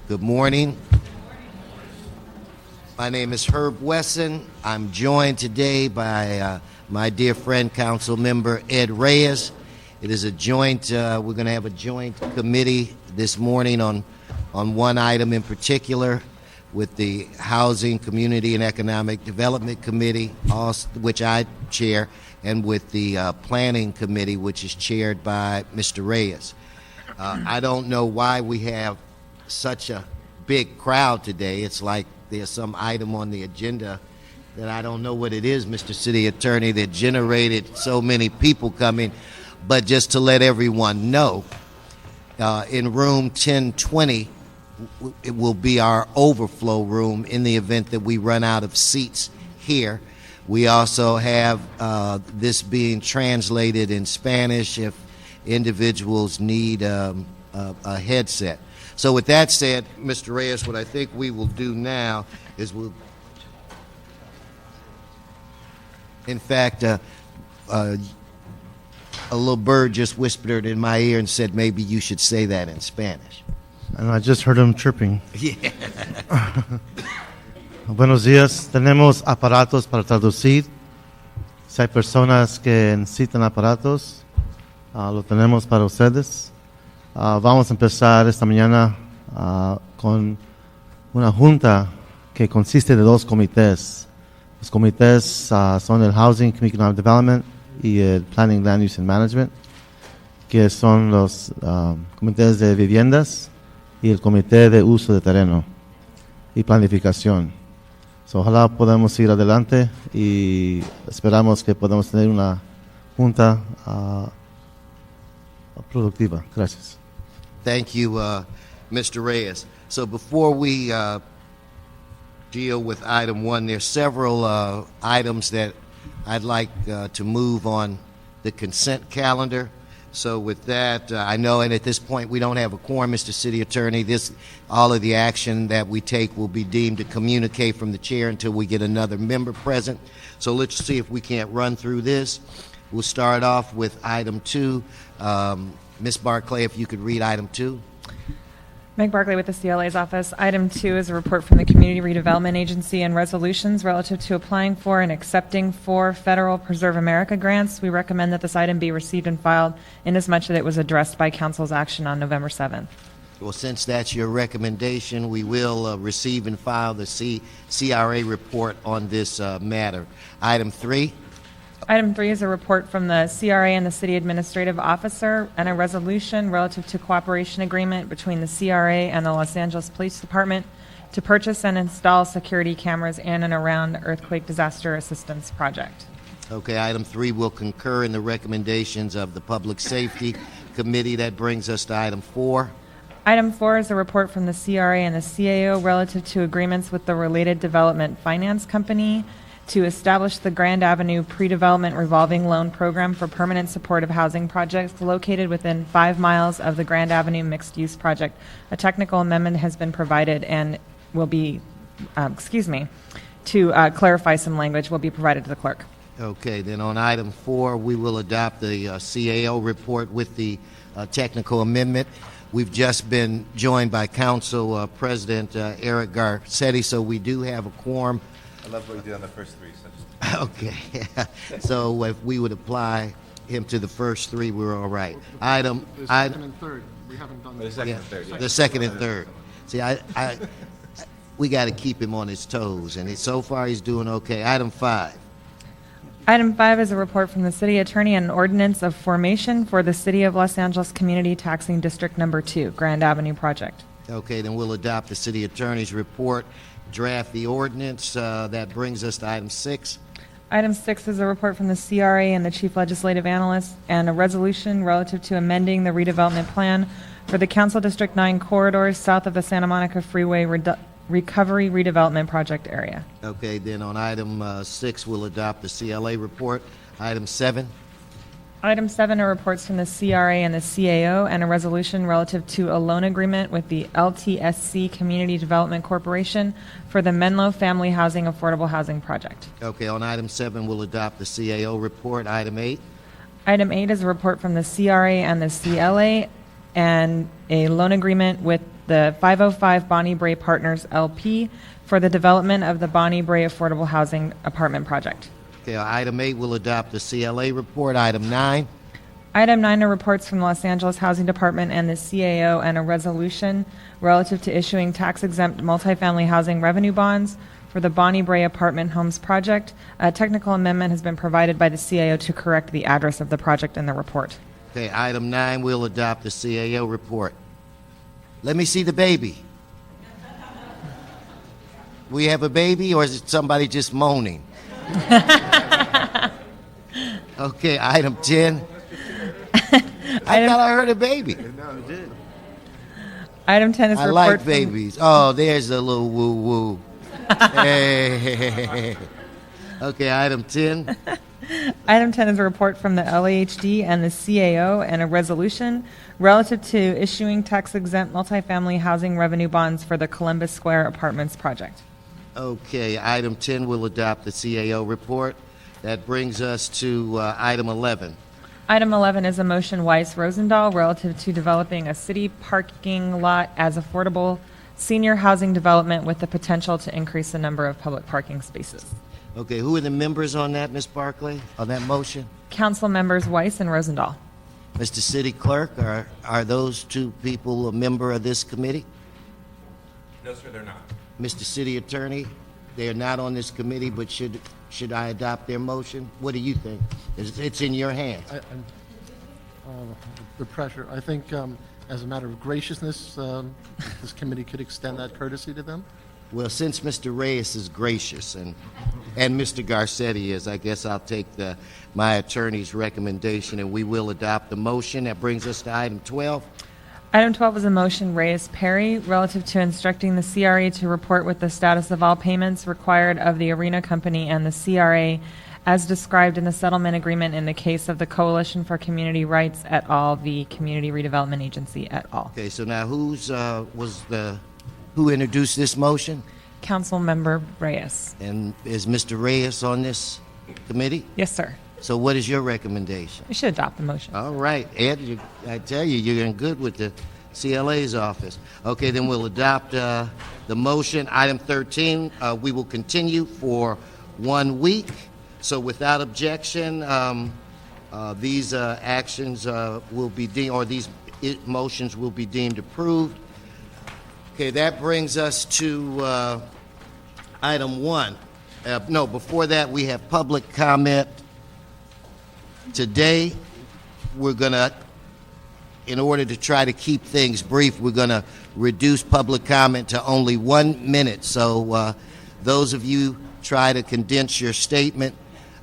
Good morning. My name is Herb Wesson. I'm joined today by my dear friend, Council Member Ed Reyes. It is a joint, we're going to have a joint committee this morning on one item in particular with the Housing, Community, and Economic Development Committee, which I chair, and with the Planning Committee, which is chaired by Mr. Reyes. I don't know why we have such a big crowd today. It's like there's some item on the agenda that I don't know what it is, Mr. City Attorney, that generated so many people coming. But just to let everyone know, in room 1020, it will be our overflow room in the event that we run out of seats here. We also have this being translated in Spanish if individuals need a headset. So with that said, Mr. Reyes, what I think we will do now is in fact, a little bird just whispered in my ear and said maybe you should say that in Spanish. And I just heard him chirping. Yeah. Buenos días. Tenemos aparatos para traducir. Si hay personas que necesitan aparatos, lo tenemos para ustedes. Vamos a empezar esta mañana con una junta que consiste de dos comités. Los comités son el Housing, Community Economic Development y el Planning, Land Use and Management, que son los comités de viviendas y el comité de uso de terreno y planificación. Ojalá podamos ir adelante y esperamos que podamos tener una junta productiva. Gracias. Thank you, Mr. Reyes. So before we deal with item one, there's several items that I'd like to move on the consent calendar. So with that, I know, and at this point we don't have a quorum, Mr. City Attorney. All of the action that we take will be deemed to communicate from the chair until we get another member present. So let's see if we can't run through this. We'll start off with item 2. Ms. Barclay, if you could read item 2. Meg Barclay with the CLA's office. Item 2 is a report from the Community Redevelopment Agency and resolutions relative to applying for and accepting for federal Preserve America grants. We recommend that this item be received and filed inasmuch that it was addressed by Council's action on November 7th. Well, since that's your recommendation, we will receive and file the CRA report on this matter. Item 3. Item 3 is a report from the CRA and the City Administrative Officer and a resolution relative to cooperation agreement between the CRA and the Los Angeles Police Department to purchase and install security cameras in and around Earthquake Disaster Assistance Project. Okay, item 3 will concur in the recommendations of the Public Safety Committee. That brings us to item 4. Item 4 is a report from the CRA and the CAO relative to agreements with the Related Development Finance Company to establish the Grand Avenue Pre-Development Revolving Loan Program for permanent supportive housing projects located within 5 miles of the Grand Avenue Mixed-Use Project. A technical amendment has been provided and will be, to clarify some language, will be provided to the clerk. Okay, then on item 4, we will adopt the CAO report with the technical amendment. We've just been joined by Council President Eric Garcetti, so we do have a quorum. I love what you did on the first 3. So Okay, so if we would apply him to the first 3, we're all right. The second and third, we haven't done the second and third. Yeah. The second and third. See, we got to keep him on his toes, and so far he's doing okay. Item 5. Item 5 is a report from the City Attorney and an ordinance of formation for the City of Los Angeles Community Taxing District Number 2, Grand Avenue Project. Okay, then we'll adopt the City Attorney's report, draft the ordinance. That brings us to item 6. Item 6 is a report from the CRA and the Chief Legislative Analyst and a resolution relative to amending the redevelopment plan for the Council District 9 corridors south of the Santa Monica Freeway Recovery Redevelopment Project area. Okay, then on item 6, we'll adopt the CLA report. Item 7. Item 7 are reports from the CRA and the CAO and a resolution relative to a loan agreement with the LTSC Community Development Corporation for the Menlo Family Housing Affordable Housing Project. Okay, on item 7, we'll adopt the CAO report. Item 8. Item 8 is a report from the CRA and the CLA and a loan agreement with the 505 Bonnie Bray Partners LP for the development of the Bonnie Bray Affordable Housing Apartment Project. Okay, item 8 will adopt the CLA report. Item 9. Item 9 are reports from the Los Angeles Housing Department and the CAO and a resolution relative to issuing tax-exempt multifamily housing revenue bonds for the Bonnie Bray Apartment Homes Project. A technical amendment has been provided by the CAO to correct the address of the project in the report. Okay, item 9 will adopt the CAO report. Let me see the baby. We have a baby, or is it somebody just moaning? Okay, item 10. I thought I heard a baby. Item 10 is I report like from- babies. Oh, there's a little woo-woo. Hey. Okay, item 10. Item 10 is a report from the LAHD and the CAO and a resolution relative to issuing tax-exempt multifamily housing revenue bonds for the Columbus Square Apartments project. Okay, item 10 will adopt the CAO report. That brings us to item 11. Item 11 is a motion Weiss-Rosendahl relative to developing a city parking lot as affordable senior housing development with the potential to increase the number of public parking spaces. Okay, who are the members on that, Ms. Barclay, on that motion? Council members Weiss and Rosendahl. Mr. City Clerk, are those two people a member of this committee? No, sir, they're not. Mr. City Attorney, they are not on this committee, but should I adopt their motion? What do you think? It's in your hands. The pressure, I think, as a matter of graciousness, this committee could extend that courtesy to them. Well, since Mr. Reyes is gracious and Mr. Garcetti is, I guess I'll take my attorney's recommendation and we will adopt the motion. That brings us to item 12. Item 12 is a motion Reyes-Perry relative to instructing the CRA to report with the status of all payments required of the Arena Company and the CRA as described in the settlement agreement in the case of the Coalition for Community Rights et al., the Community Redevelopment Agency et al. Okay, so now who introduced this motion? Council member Reyes. And is Mr. Reyes on this committee? Yes, sir. So what is your recommendation? You should adopt the motion. All right, Ed, I tell you, you're in good with the CLA's office. Okay, then we'll adopt the motion. Item 13, we will continue for 1 week. So without objection, these actions will be deemed, or these motions will be deemed approved. Okay, that brings us to item 1. No, before that, we have public comment. Today, we're going to, in order to try to keep things brief, we're going to reduce public comment to only 1 minute. So those of you try to condense your statement.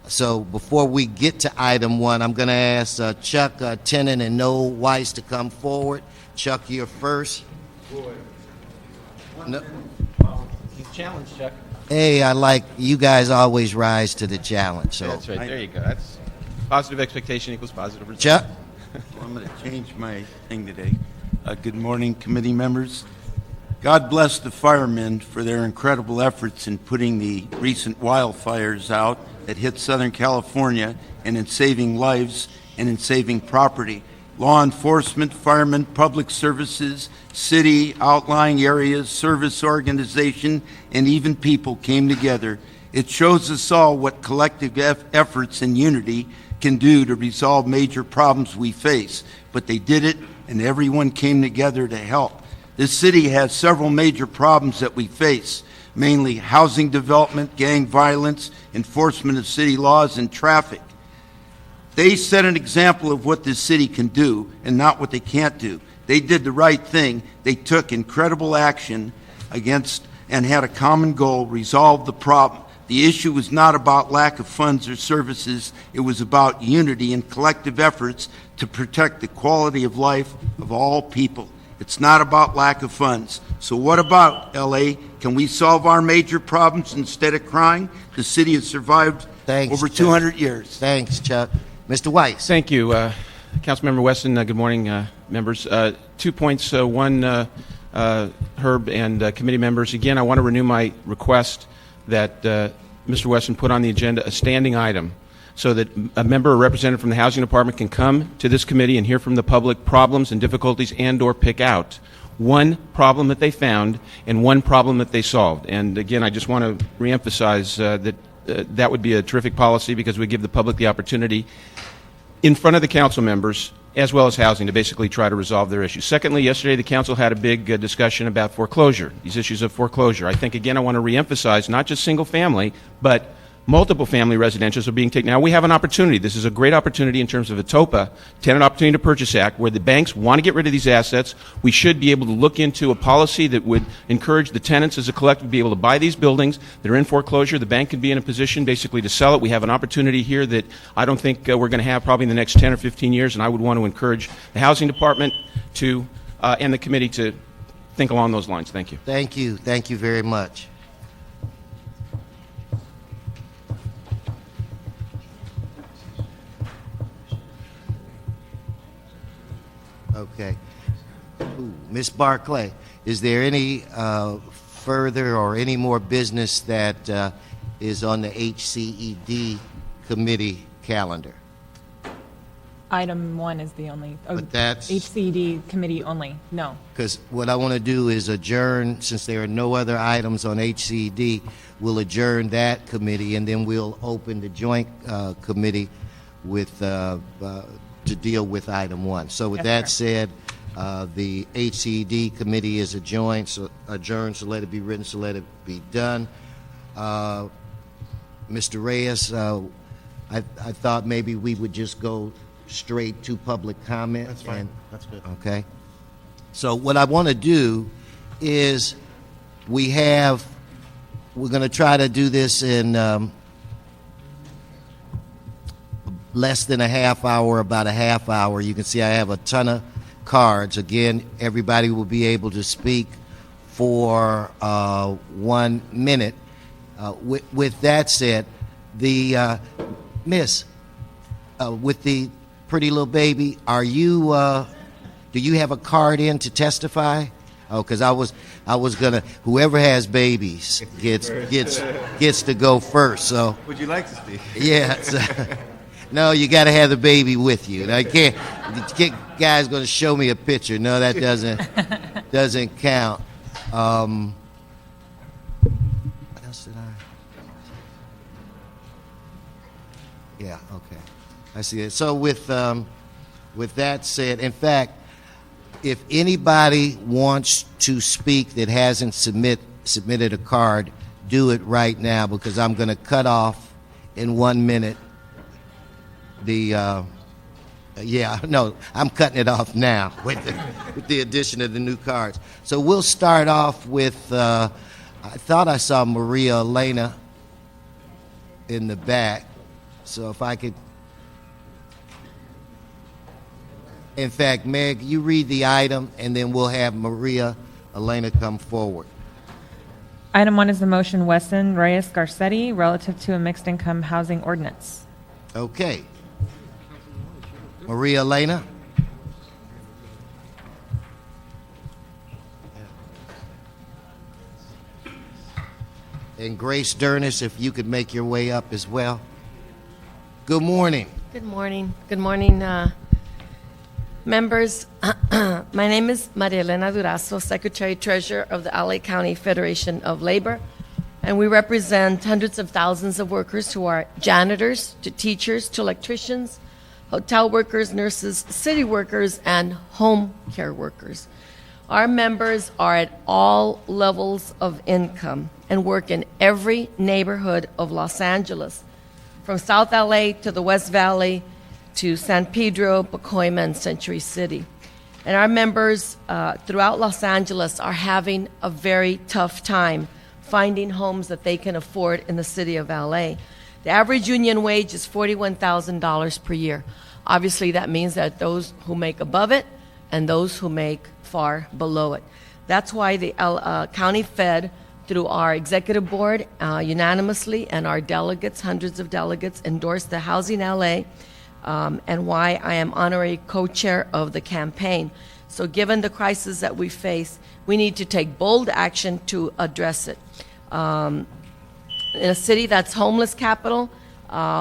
So before we get to item 1, I'm going to ask Chuck, Tenant, and Noel Weiss to come forward. Chuck, you're first. No. You challenged, Chuck. Hey, I like you guys always rise to the challenge. So, That's right. There you go. That's positive expectation equals positive result. Chuck. Well, I'm going to change my thing today. Good morning, committee members. God bless the firemen for their incredible efforts in putting the recent wildfires out that hit Southern California, and in saving lives and in saving property. Law enforcement, firemen, public services, city, outlying areas, service organization, and even people came together. It shows us all what collective efforts and unity can do to resolve major problems we face. But they did it, and everyone came together to help. This city has several major problems that we face, mainly housing development, gang violence, enforcement of city laws, and traffic. They set an example of what this city can do and not what they can't do. They did the right thing. They took incredible action against and had a common goal, resolve the problem. The issue was not about lack of funds or services. It was about unity and collective efforts to protect the quality of life of all people. It's not about lack of funds. So what about LA? Can we solve our major problems instead of crying? The city has survived over 200 years. Thanks, Chuck. Mr. Weiss. Thank you, Councilmember Weston. Good morning, members. 2 points. One, Herb and committee members. Again, I want to renew my request that Mr. Weston put on the agenda a standing item so that a member or representative from the Housing Department can come to this committee and hear from the public problems and difficulties and or pick out one problem that they found and one problem that they solved. And again, I just want to reemphasize that that would be a terrific policy because we give the public the opportunity in front of the council members as well as housing to basically try to resolve their issues. Secondly, yesterday the council had a big discussion about foreclosure, these issues of foreclosure. I think, again, I want to reemphasize not just single family, but multiple family residentials are being taken. Now, we have an opportunity. This is a great opportunity in terms of a TOPA, Tenant Opportunity to Purchase Act, where the banks want to get rid of these assets. We should be able to look into a policy that would encourage the tenants as a collective to be able to buy these buildings that are in foreclosure. The bank can be in a position basically to sell it. We have an opportunity here that I don't think we're going to have probably in the next 10 or 15 years, and I would want to encourage the Housing Department to and the committee to think along those lines. Thank you. Thank you. Thank you very much. Okay. Ms. Barclay, is there any further or any more business that is on the HCED committee calendar? Item 1 is the only, But that's- HCD committee only, no. Because what I want to do is adjourn, since there are no other items on HCD, we'll adjourn that committee, and then we'll open the joint committee with to deal with item 1. So with that said, the HCD committee is adjourned, so let it be written, so let it be done. Mr. Reyes, I thought maybe we would just go straight to public comment. That's fine. That's good. Okay. So what I want to do is we're going to try to do this in less than a half hour, about a half hour. You can see I have a ton of cards. Again, everybody will be able to speak for 1 minute. With that said, the Miss, with the pretty little baby, are you? Do you have a card in to testify? Oh, because I was gonna. Whoever has babies gets to go first. So. Would you like to speak? Yeah. No, you got to have the baby with you. I can't. The guy's going to show me a picture. No, that doesn't count. What else did I? Yeah. Okay. I see it. So with that said, in fact, if anybody wants to speak that hasn't submitted a card, do it right now because I'm going to cut off in 1 minute. I'm cutting it off now with the addition of the new cards. So we'll start off with, I thought I saw Maria Elena in the back. So if I could, in fact, Meg, you read the item and then we'll have Maria Elena come forward. Item 1 is the motion Wesson Reyes Garcetti relative to a mixed income housing ordinance. Okay. Maria Elena. And Grace Dernis, if you could make your way up as well. Good morning. Good morning. Good morning, members. My name is Maria Elena Duraso, Secretary Treasurer of the LA County Federation of Labor, and we represent hundreds of thousands of workers who are janitors, to teachers, to electricians, hotel workers, nurses, city workers, and home care workers. Our members are at all levels of income and work in every neighborhood of Los Angeles, from South LA to the West Valley to San Pedro, Pacoima, and Century City. And our members throughout Los Angeles are having a very tough time finding homes that they can afford in the city of LA. The average union wage is $41,000 per year. Obviously, that means that those who make above it and those who make far below it. That's why the County Fed, through our executive board, unanimously, and our delegates, hundreds of delegates, endorsed the Housing LA, and why I am honorary co-chair of the campaign. So given the crisis that we face, we need to take bold action to address it. In a city that's homeless capital,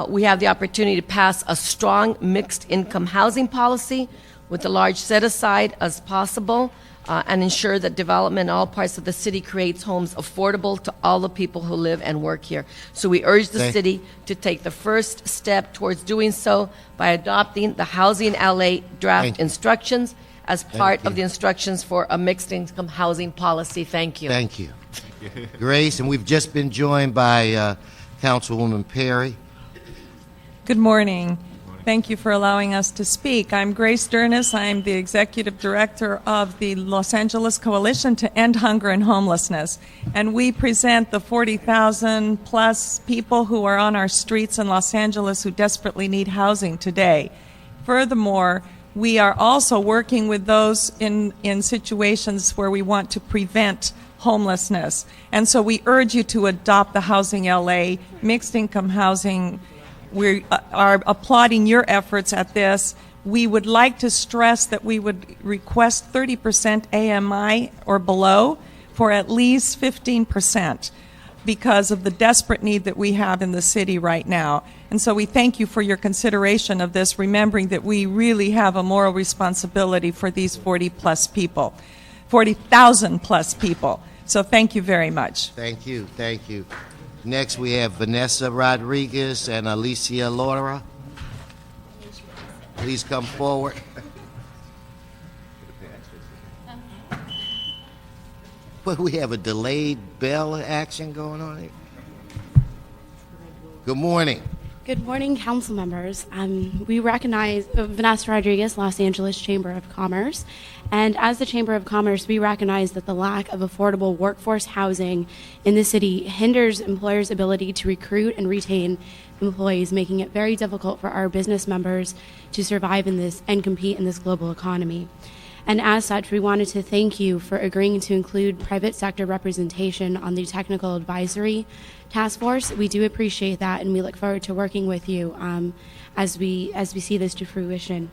we have the opportunity to pass a strong mixed income housing policy with a large set-aside as possible, and ensure that development in all parts of the city creates homes affordable to all the people who live and work here. So we urge the city to take the first step towards doing so by adopting the Housing LA draft instructions as part of the instructions for a mixed-income housing policy. Thank you. Thank you. Grace, and we've just been joined by Councilwoman Perry. Good morning. Thank you for allowing us to speak. I'm Grace Dernis. I'm the Executive Director of the Los Angeles Coalition to End Hunger and Homelessness. And we present the 40,000 plus people who are on our streets in Los Angeles who desperately need housing today. Furthermore, we are also working with those in situations where we want to prevent homelessness. And so we urge you to adopt the Housing LA mixed income housing. We are applauding your efforts at this. We would like to stress that we would request 30% AMI or below for at least 15% because of the desperate need that we have in the city right now. And so we thank you for your consideration of this, remembering that we really have a moral responsibility for these 40,000 plus people. So thank you very much. Thank you. Thank you. Next, we have Vanessa Rodriguez and Alicia Laura. Please come forward. But we have a delayed bell action going on here. Good morning. Good morning, council members. We recognize Vanessa Rodriguez, Los Angeles Chamber of Commerce. And as the Chamber of Commerce, we recognize that the lack of affordable workforce housing in the city hinders employers' ability to recruit and retain employees, making it very difficult for our business members to survive in this and compete in this global economy. And as such, we wanted to thank you for agreeing to include private sector representation on the technical advisory task force. We do appreciate that, and we look forward to working with you as we see this to fruition.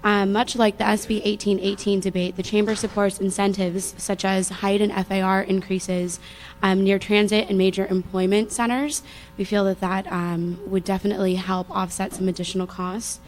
Much like the SB 1818 debate, the Chamber supports incentives such as height and FAR increases near transit and major employment centers. We feel that would definitely help offset some additional costs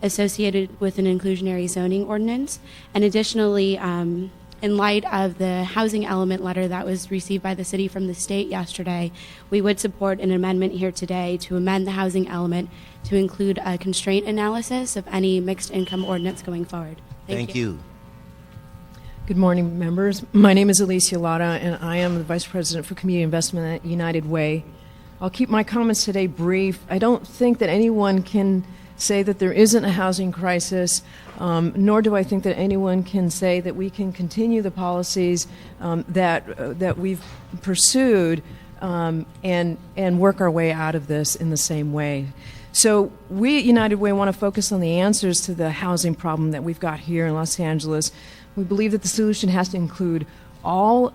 associated with an inclusionary zoning ordinance. And additionally, in light of the housing element letter that was received by the city from the state yesterday, we would support an amendment here today to amend the housing element to include a constraint analysis of any mixed income ordinance going forward. Thank you. Good morning, members. My name is Alicia Lara, and I am the Vice President for Community Investment at United Way. I'll keep my comments today brief. I don't think that anyone can say that there isn't a housing crisis, nor do I think that anyone can say that we can continue the policies that we've pursued and work our way out of this in the same way. So we at United Way want to focus on the answers to the housing problem that we've got here in Los Angeles. We believe that the solution has to include all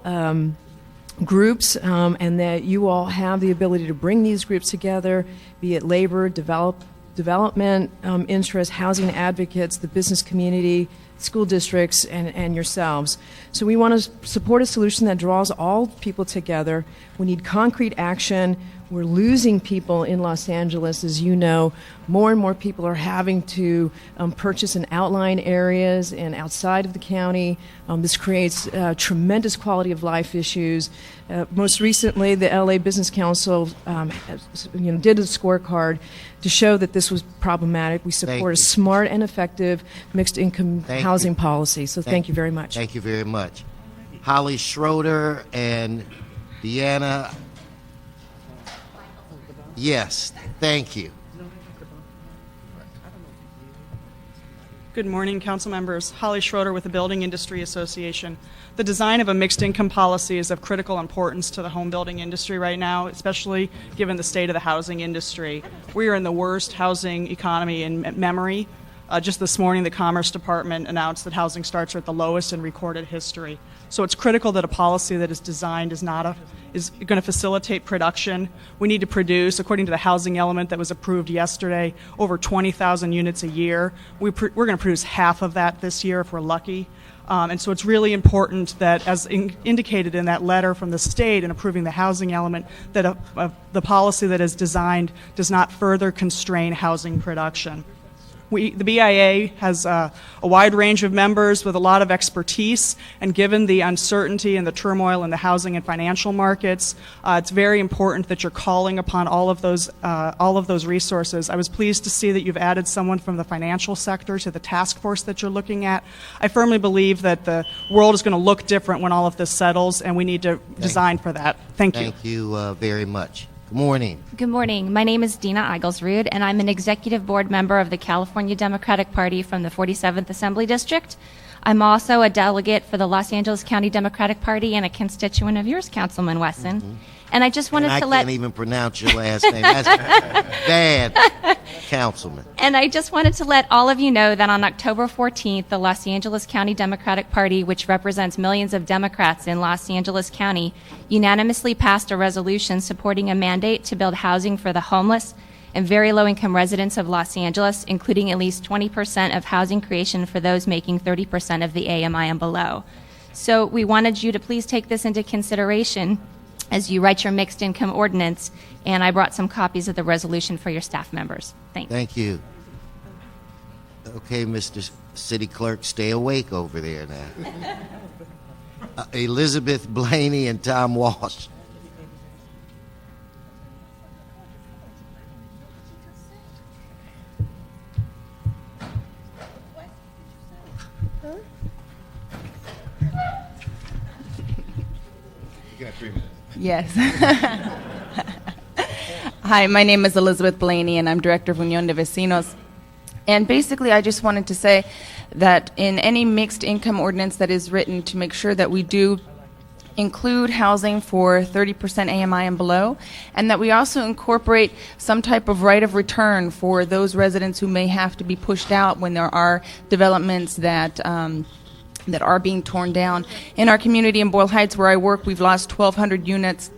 groups, and that you all have the ability to bring these groups together, be it labor, development interests, housing advocates, the business community, school districts, and yourselves. So we want to support a solution that draws all people together. We need concrete action. We're losing people in Los Angeles, as you know. More and more people are having to purchase in outlying areas and outside of the county. This creates tremendous quality of life issues. Most recently, the LA Business Council did a scorecard to show that this was problematic. We support a smart and effective mixed income housing policy. So thank you very much. Thank you very much. Holly Schroeder and Deanna. Yes, thank you. Good morning, council members. Holly Schroeder with the Building Industry Association. The design of a mixed income policy is of critical importance to the home building industry right now, especially given the state of the housing industry. We are in the worst housing economy in memory. Just this morning, the Commerce Department announced that housing starts are at the lowest in recorded history. So it's critical that a policy that is designed is going to facilitate production. We need to produce, according to the housing element that was approved yesterday, over 20,000 units a year. We're going to produce half of that this year if we're lucky. And so it's really important that, as indicated in that letter from the state in approving the housing element, that the policy that is designed does not further constrain housing production. The BIA has a wide range of members with a lot of expertise, and given the uncertainty and the turmoil in the housing and financial markets, it's very important that you're calling upon all of those resources. I was pleased to see that you've added someone from the financial sector to the task force that you're looking at. I firmly believe that the world is going to look different when all of this settles, and we need to design for that. Thank you. Thank you very much. Good morning. Good morning. My name is Dina Eigelsrud, and I'm an executive board member of the California Democratic Party from the 47th Assembly District. I'm also a delegate for the Los Angeles County Democratic Party and a constituent of yours, Councilman Wesson. Mm-hmm. And I just wanted I to let... I can't even pronounce your last name. That's bad, Councilman. And I just wanted to let all of you know that on October 14th, the Los Angeles County Democratic Party, which represents millions of Democrats in Los Angeles County, unanimously passed a resolution supporting a mandate to build housing for the homeless and very low-income residents of Los Angeles, including at least 20% of housing creation for those making 30% of the AMI and below. So we wanted you to please take this into consideration as you write your mixed income ordinance, and I brought some copies of the resolution for your staff members. Thanks. Thank you. Okay, Mr. City Clerk, stay awake over there now. Elizabeth Blaney and Tom Walsh. You got 3 minutes. Yes. Hi, my name is Elizabeth Blaney, and I'm Director of Unión de Vecinos. And basically, I just wanted to say that in any mixed income ordinance that is written, to make sure that we do include housing for 30% AMI and below, and that we also incorporate some type of right of return for those residents who may have to be pushed out when there are developments that are being torn down. In our community in Boyle Heights, where I work, we've lost 1,200 units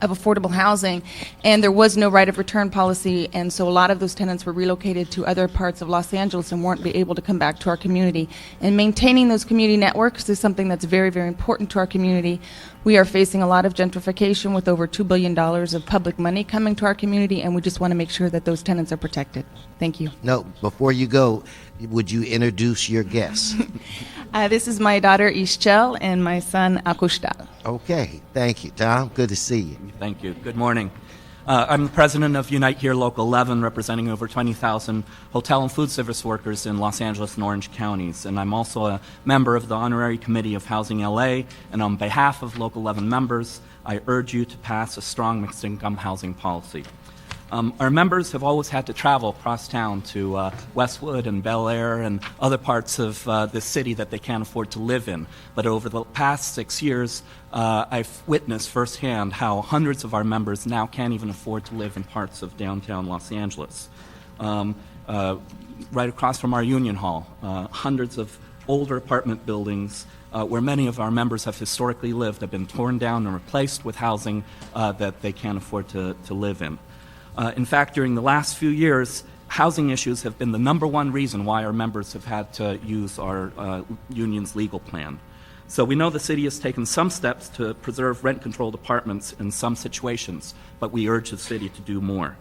of affordable housing, and there was no right of return policy, and so a lot of those tenants were relocated to other parts of Los Angeles and weren't able to come back to our community. And maintaining those community networks is something that's very, very important to our community. We are facing a lot of gentrification with over $2 billion of public money coming to our community, and we just want to make sure that those tenants are protected. Thank you. No, before you go, would you introduce your guests? This is my daughter Ischel and my son Akustal. Okay, thank you, Tom. Good to see you. Thank you. Good morning. I'm the president of Unite Here Local 11, representing over 20,000 hotel and food service workers in Los Angeles and Orange counties. And I'm also a member of the Honorary Committee of Housing LA. And on behalf of Local 11 members, I urge you to pass a strong mixed income housing policy. Our members have always had to travel across town to Westwood and Bel Air and other parts of the city that they can't afford to live in. But over the past 6 years, I've witnessed firsthand how hundreds of our members now can't even afford to live in parts of downtown Los Angeles. Right across from our Union Hall, hundreds of older apartment buildings where many of our members have historically lived have been torn down and replaced with housing that they can't afford to live in. In fact, during the last few years, housing issues have been the #1 reason why our members have had to use our union's legal plan. So we know the city has taken some steps to preserve rent-controlled apartments in some situations, but we urge the city to do more.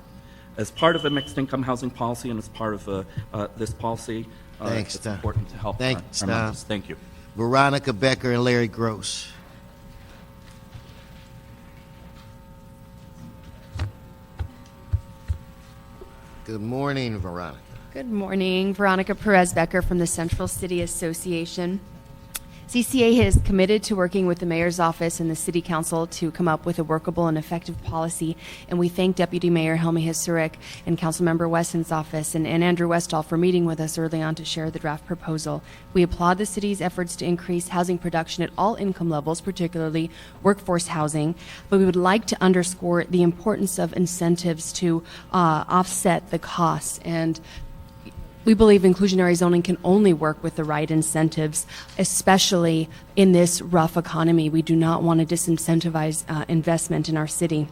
As part of a mixed-income housing policy and as part of this policy, it's important to help our members. Thank you. Veronica Becker and Larry Gross. Good morning, Veronica. Good morning. Veronica Perez Becker from the Central City Association. CCA is committed to working with the Mayor's Office and the City Council to come up with a workable and effective policy, and we thank Deputy Mayor Helmi Hisurik and Councilmember Wesson's office and Andrew Westall for meeting with us early on to share the draft proposal. We applaud the city's efforts to increase housing production at all income levels, particularly workforce housing, but we would like to underscore the importance of incentives to offset the costs, and we believe inclusionary zoning can only work with the right incentives, especially in this rough economy. We do not want to disincentivize investment in our city.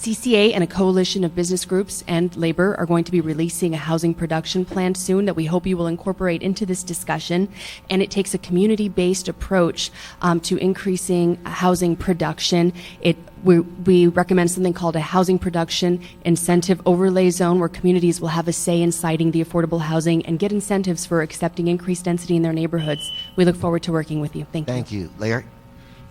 CCA and a coalition of business groups and labor are going to be releasing a housing production plan soon that we hope you will incorporate into this discussion. And it takes a community-based approach to increasing housing production. We recommend something called a housing production incentive overlay zone, where communities will have a say in citing the affordable housing and get incentives for accepting increased density in their neighborhoods. We look forward to working with you. Thank you. Thank you. Larry?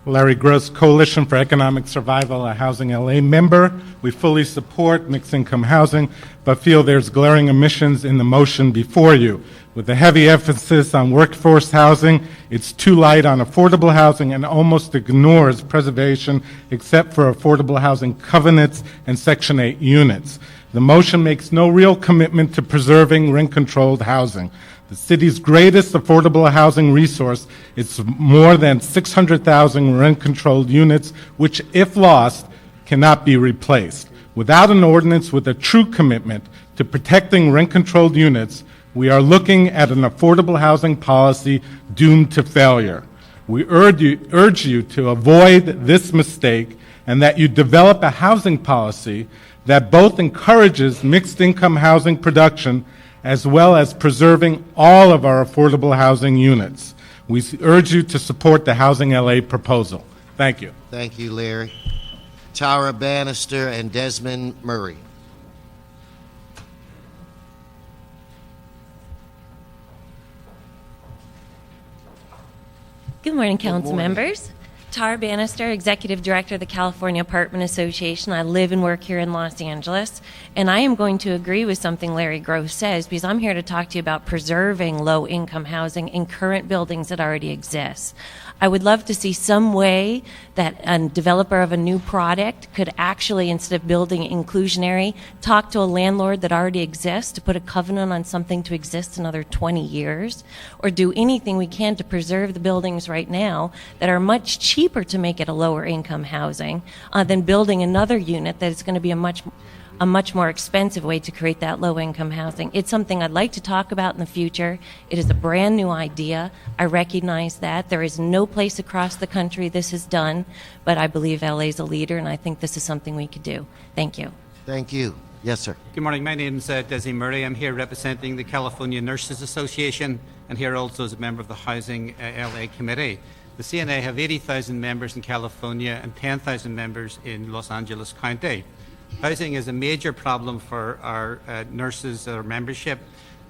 Larry Gross, Coalition for Economic Survival, a Housing LA member. We fully support mixed-income housing, but feel there's glaring omissions in the motion before you. With a heavy emphasis on workforce housing, it's too light on affordable housing and almost ignores preservation except for affordable housing covenants and Section 8 units. The motion makes no real commitment to preserving rent-controlled housing. The city's greatest affordable housing resource is more than 600,000 rent-controlled units, which, if lost, cannot be replaced. Without an ordinance with a true commitment to protecting rent-controlled units, we are looking at an affordable housing policy doomed to failure. We urge you to avoid this mistake and that you develop a housing policy that both encourages mixed-income housing production as well as preserving all of our affordable housing units. We urge you to support the Housing LA proposal. Thank you. Thank you, Larry. Tara Bannister and Desmond Murray. Good morning, council members. Tara Bannister, Executive Director of the California Apartment Association. I live and work here in Los Angeles, and I am going to agree with something Larry Gross says, because I'm here to talk to you about preserving low-income housing in current buildings that already exist. I would love to see some way that a developer of a new product could actually, instead of building inclusionary, talk to a landlord that already exists to put a covenant on something to exist another 20 years, or do anything we can to preserve the buildings right now that are much cheaper to make it a lower income housing than building another unit that is going to be a much more expensive way to create that low-income housing. It's something I'd like to talk about in the future. It is a brand new idea. I recognize that. There is no place across the country this is done, but I believe LA is a leader, and I think this is something we could do. Thank you. Thank you. Yes, sir. Good morning. My name is Desi Murray. I'm here representing the California Nurses Association, and here also as a member of the Housing LA Committee. The CNA have 80,000 members in California and 10,000 members in Los Angeles County. Housing is a major problem for our nurses, our membership.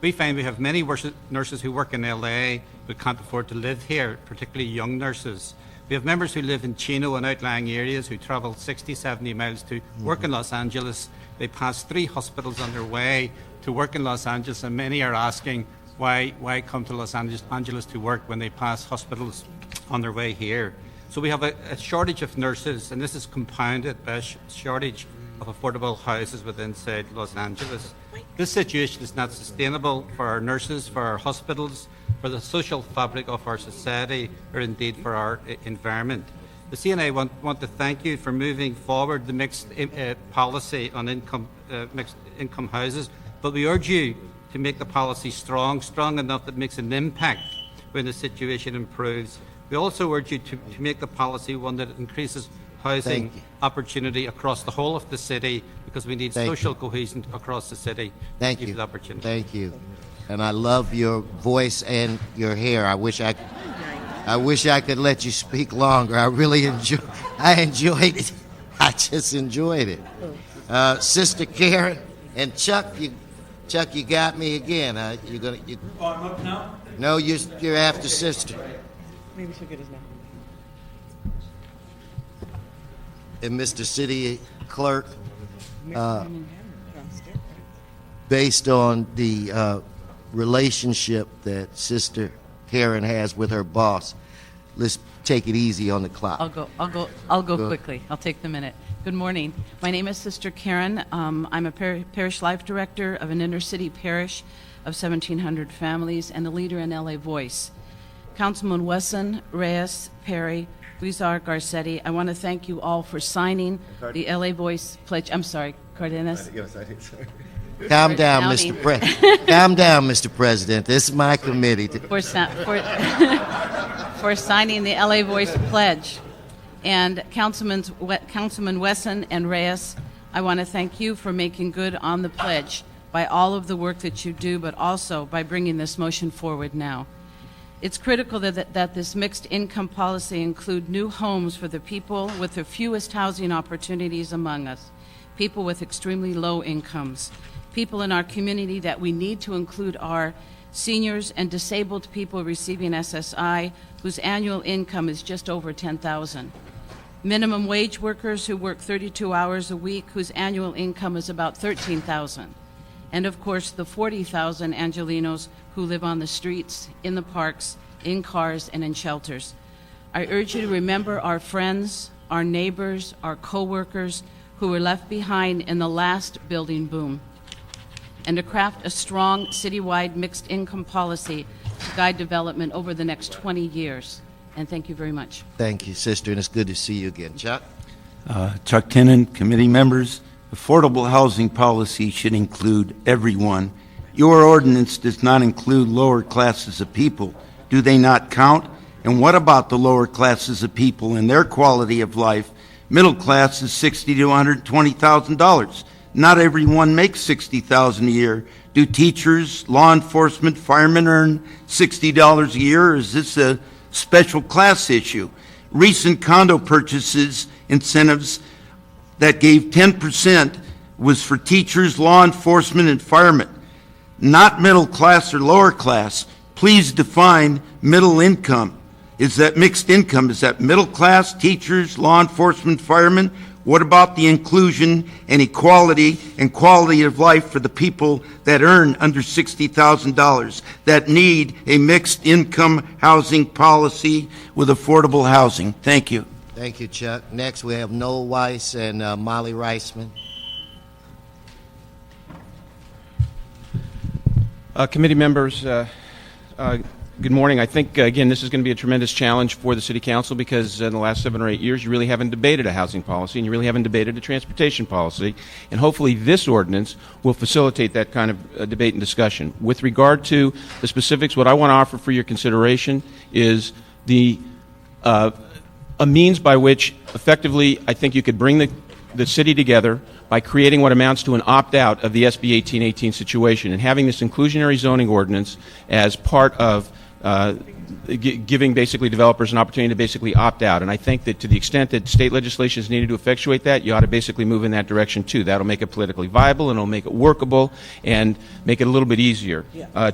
We find we have many nurses who work in LA but can't afford to live here, particularly young nurses. We have members who live in Chino and outlying areas who travel 60, 70 miles to work in Los Angeles. They pass 3 hospitals on their way to work in Los Angeles, and many are asking why come to Los Angeles to work when they pass hospitals on their way here. So we have a shortage of nurses, and this is compounded by a shortage of affordable houses within, say, Los Angeles. This situation is not sustainable for our nurses, for our hospitals, for the social fabric of our society, or indeed for our environment. The CNA want to thank you for moving forward the mixed policy on mixed income houses, but we urge you to make the policy strong enough that makes an impact when the situation improves. We also urge you to make the policy one that increases housing opportunity across the whole of the city, because we need social cohesion across the city. Thank you for the opportunity. Thank you. And I love your voice and your hair. I wish I could let you speak longer. I really enjoyed it. I just enjoyed it. Sister Karen and Chuck, you got me again. I'm up now? No, you're after Sister. Maybe she'll get his name. And Mr. City Clerk, based on the relationship that Sister Karen has with her boss, let's take it easy on the clock. I'll go quickly. I'll take the minute. Good morning. My name is Sister Karen. I'm a parish life director of an inner city parish of 1,700 families and a leader in LA Voice. Councilman Wesson, Reyes, Perry, Guizar, Garcetti, I want to thank you all for signing the LA Voice pledge. I'm sorry, Cardenas. Calm down, Mr. President. Calm down, Mr. President. This is my committee. For signing the LA Voice pledge. And Councilman Wesson and Reyes I want to thank you for making good on the pledge by all of the work that you do, but also by bringing this motion forward now. It's critical that this mixed income policy include new homes for the people with the fewest housing opportunities among us, people with extremely low incomes. People in our community that we need to include are seniors and disabled people receiving SSI, whose annual income is just over $10,000. Minimum wage workers who work 32 hours a week, whose annual income is about $13,000. And of course, the 40,000 Angelenos who live on the streets, in the parks, in cars, and in shelters. I urge you to remember our friends, our neighbors, our co-workers who were left behind in the last building boom, and to craft a strong citywide mixed income policy to guide development over the next 20 years. And thank you very much. Thank you, sister, and it's good to see you again. Chuck? Chuck Tenant, committee members, affordable housing policy should include everyone. Your ordinance does not include lower classes of people. Do they not count? And what about the lower classes of people and their quality of life? Middle class is $60,000 to $120,000. Not everyone makes $60,000 a year. Do teachers, law enforcement, firemen earn $60 a year, or is this a special class issue? Recent condo purchases incentives that gave 10% was for teachers, law enforcement, and firemen, not middle class or lower class. Please define middle income. Is that mixed income? Is that middle class, teachers, law enforcement, firemen? What about the inclusion and equality and quality of life for the people that earn under $60,000, that need a mixed income housing policy with affordable housing? Thank you. Thank you, Chuck. Next, we have Noel Weiss and Molly Reisman. Committee members, good morning. I think, again, this is going to be a tremendous challenge for the City Council because in the last 7 or 8 years, you really haven't debated a housing policy and you really haven't debated a transportation policy. And hopefully this ordinance will facilitate that kind of debate and discussion. With regard to the specifics, what I want to offer for your consideration is a means by which effectively I think you could bring the city together by creating what amounts to an opt-out of the SB 1818 situation and having this inclusionary zoning ordinance as part of giving basically developers an opportunity to basically opt out. And I think that to the extent that state legislation is needed to effectuate that, you ought to basically move in that direction too. That'll make it politically viable and it'll make it workable and make it a little bit easier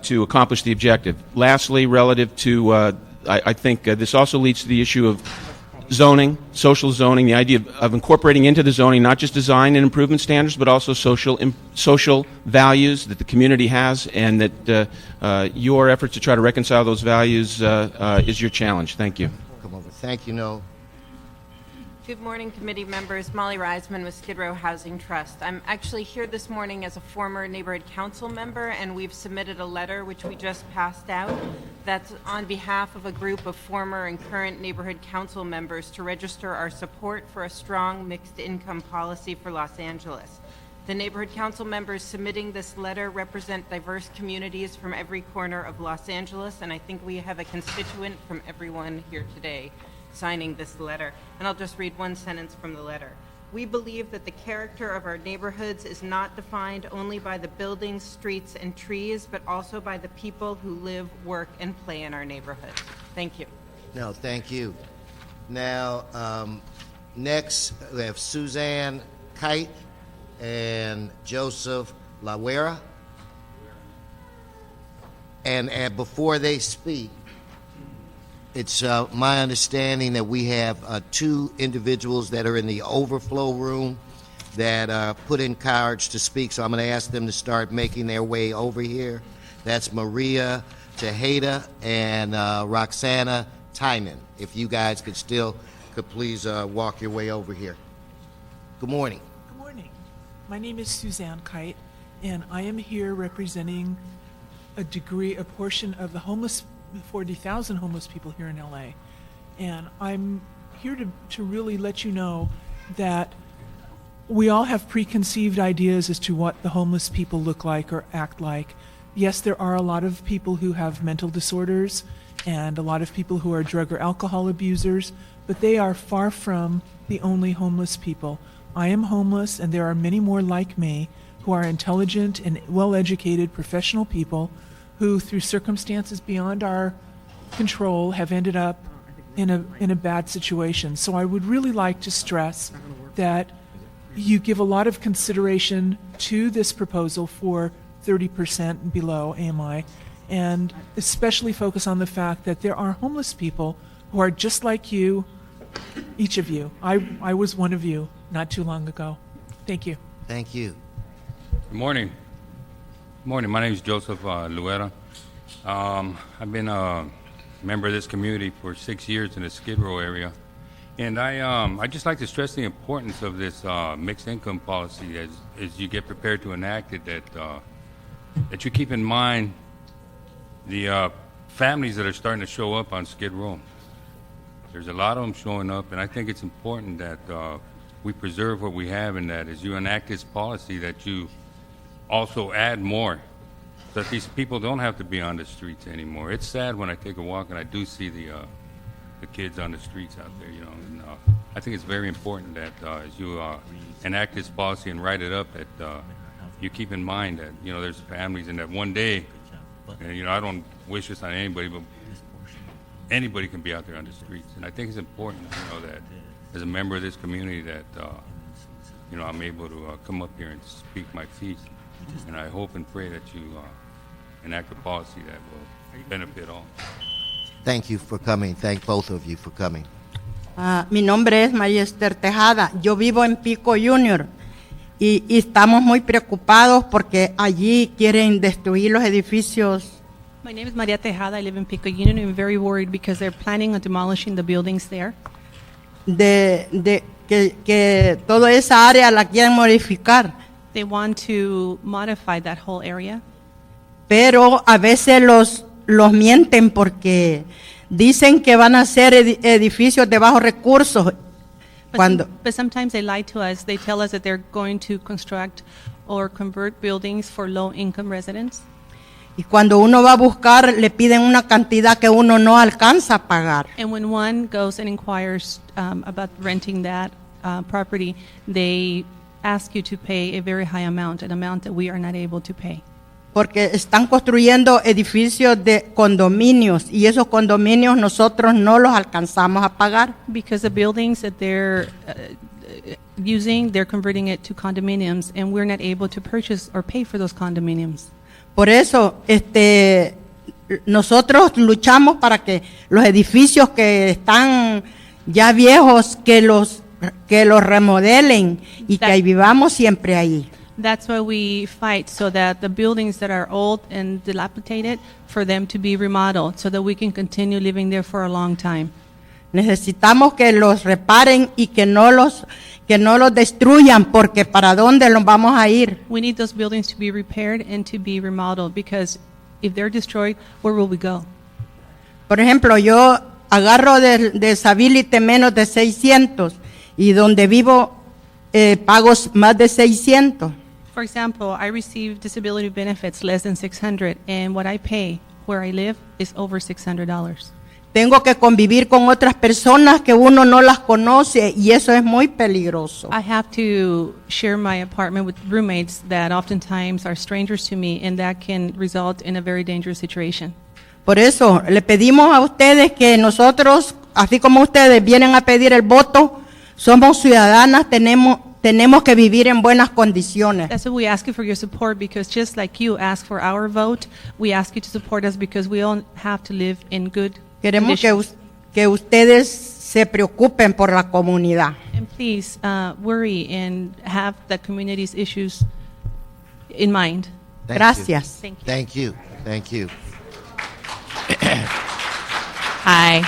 to accomplish the objective. Lastly, relative to, I think this also leads to the issue of zoning, social zoning, the idea of incorporating into the zoning not just design and improvement standards, but also social values that the community has, and that your efforts to try to reconcile those values is your challenge. Thank you. Come over. Thank you, Noel. Good morning, committee members. Molly Reisman with Skid Row Housing Trust. I'm actually here this morning as a former neighborhood council member, and we've submitted a letter which we just passed out that's on behalf of a group of former and current neighborhood council members to register our support for a strong mixed income policy for Los Angeles. The neighborhood council members submitting this letter represent diverse communities from every corner of Los Angeles, and I think we have a constituent from everyone here today signing this letter. And I'll just read one sentence from the letter. We believe that the character of our neighborhoods is not defined only by the buildings, streets, and trees, but also by the people who live, work, and play in our neighborhoods. Thank you. No, thank you. Now, next we have Suzanne Kite and Joseph Lawera. And before they speak, it's my understanding that we have 2 individuals that are in the overflow room that put in cards to speak, so I'm going to ask them to start making their way over here. That's Maria Tejeda and Roxana Tynan. If you guys could please walk your way over here. Good morning. Good morning. My name is Suzanne Kite, and I am here representing a portion of the 40,000 homeless people here in LA. And I'm here to really let you know that we all have preconceived ideas as to what the homeless people look like or act like. Yes, there are a lot of people who have mental disorders and a lot of people who are drug or alcohol abusers, but they are far from the only homeless people. I am homeless, and there are many more like me who are intelligent and well-educated professional people who, through circumstances beyond our control, have ended up in a bad situation. So I would really like to stress that you give a lot of consideration to this proposal for 30% and below AMI, and especially focus on the fact that there are homeless people who are just like you, each of you. I was one of you not too long ago. Thank you. Thank you. Good morning. Good morning. My name is Joseph Luera. I've been a member of this community for 6 years in the Skid Row area. And I just like to stress the importance of this mixed income policy as you get prepared to enact it, that you keep in mind the families that are starting to show up on Skid Row. There's a lot of them showing up, and I think it's important that we preserve what we have, and that as you enact this policy that you also add more, so that these people don't have to be on the streets anymore. It's sad when I take a walk and I do see the kids on the streets out there, you know. And, I think it's very important that as you enact this policy and write it up, that you keep in mind that, you know, there's families, and that one day, and, you know, I don't wish this on anybody, but anybody can be out there on the streets. And I think it's important, you know, that as a member of this community that, you know, I'm able to come up here and speak my piece. And I hope and pray that you enact a policy that will benefit all. Thank you for coming. Thank both of you for coming. Mi nombre es María Esther Tejada. Yo vivo en Pico Junior y estamos muy preocupados porque allí quieren destruir los edificios. My name is Maria Tejada. I live in Pico Union. I'm very worried because they're planning on demolishing the buildings there. Que toda esa área la quieren modificar. They want to modify that whole area. Pero a veces los mienten porque dicen que van a hacer edificios de bajos recursos. But sometimes they lie to us. They tell us that they're going to construct or convert buildings for low-income residents. Y cuando uno va a buscar, le piden una cantidad que uno no alcanza a pagar. And when one goes and inquires about renting that property, they ask you to pay a very high amount, an amount that we are not able to pay. Porque están construyendo edificios de condominios y esos condominios nosotros no los alcanzamos a pagar. Because the buildings that they're using, they're converting it to condominiums, and we're not able to purchase or pay for those condominiums. Por eso, nosotros luchamos para que los edificios que están ya viejos, que los remodelen y que vivamos siempre ahí. That's why we fight, so that the buildings that are old and dilapidated, for them to be remodeled, so that we can continue living there for a long time. Necesitamos que los reparen y que no los destruyan, porque ¿para dónde los vamos a ir? We need those buildings to be repaired and to be remodeled, because if they're destroyed, where will we go? Por ejemplo, yo agarro de disability menos de 600 y donde vivo pago más de 600. For example, I receive disability benefits less than $600, and what I pay where I live is over $600. Tengo que convivir con otras personas que uno no las conoce y eso es muy peligroso. I have to share my apartment with roommates that oftentimes are strangers to me, and that can result in a very dangerous situation. Por eso le pedimos a ustedes que nosotros, así como ustedes vienen a pedir el voto, somos ciudadanas, tenemos que vivir en buenas condiciones. That's why we ask you for your support, because just like you ask for our vote, we ask you to support us because we all have to live in good Queremos conditions. que ustedes se preocupen por la comunidad. And please worry and have the community's issues in mind. Gracias. Thank you. Thank you. Thank you. Hi.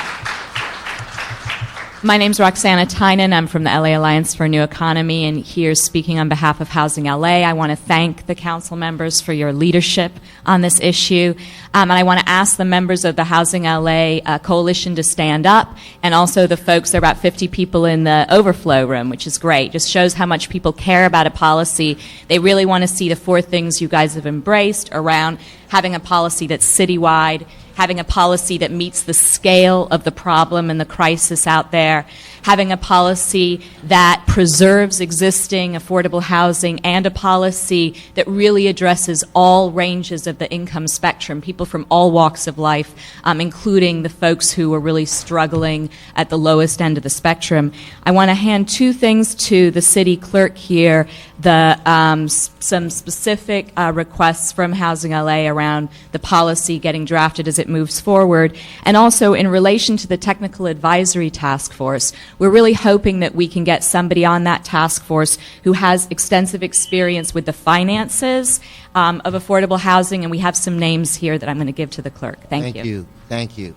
My name's Roxana Tynan. I'm from the LA Alliance for a New Economy, and here speaking on behalf of Housing LA. I want to thank the council members for your leadership on this issue. And I want to ask the members of the Housing LA coalition to stand up, and also the folks, there are about 50 people in the overflow room, which is great. Just shows how much people care about a policy. They really want to see the 4 things you guys have embraced around having a policy that's citywide, having a policy that meets the scale of the problem and the crisis out there, having a policy that preserves existing affordable housing, and a policy that really addresses all ranges of the income spectrum, people from all walks of life, including the folks who are really struggling at the lowest end of the spectrum. I want to hand two things to the city clerk here, some specific requests from Housing LA around the policy getting drafted as it moves forward, and also in relation to the technical advisory task force. We're really hoping that we can get somebody on that task force who has extensive experience with the finances of affordable housing, and we have some names here that I'm going to give to the clerk. Thank you. Thank you.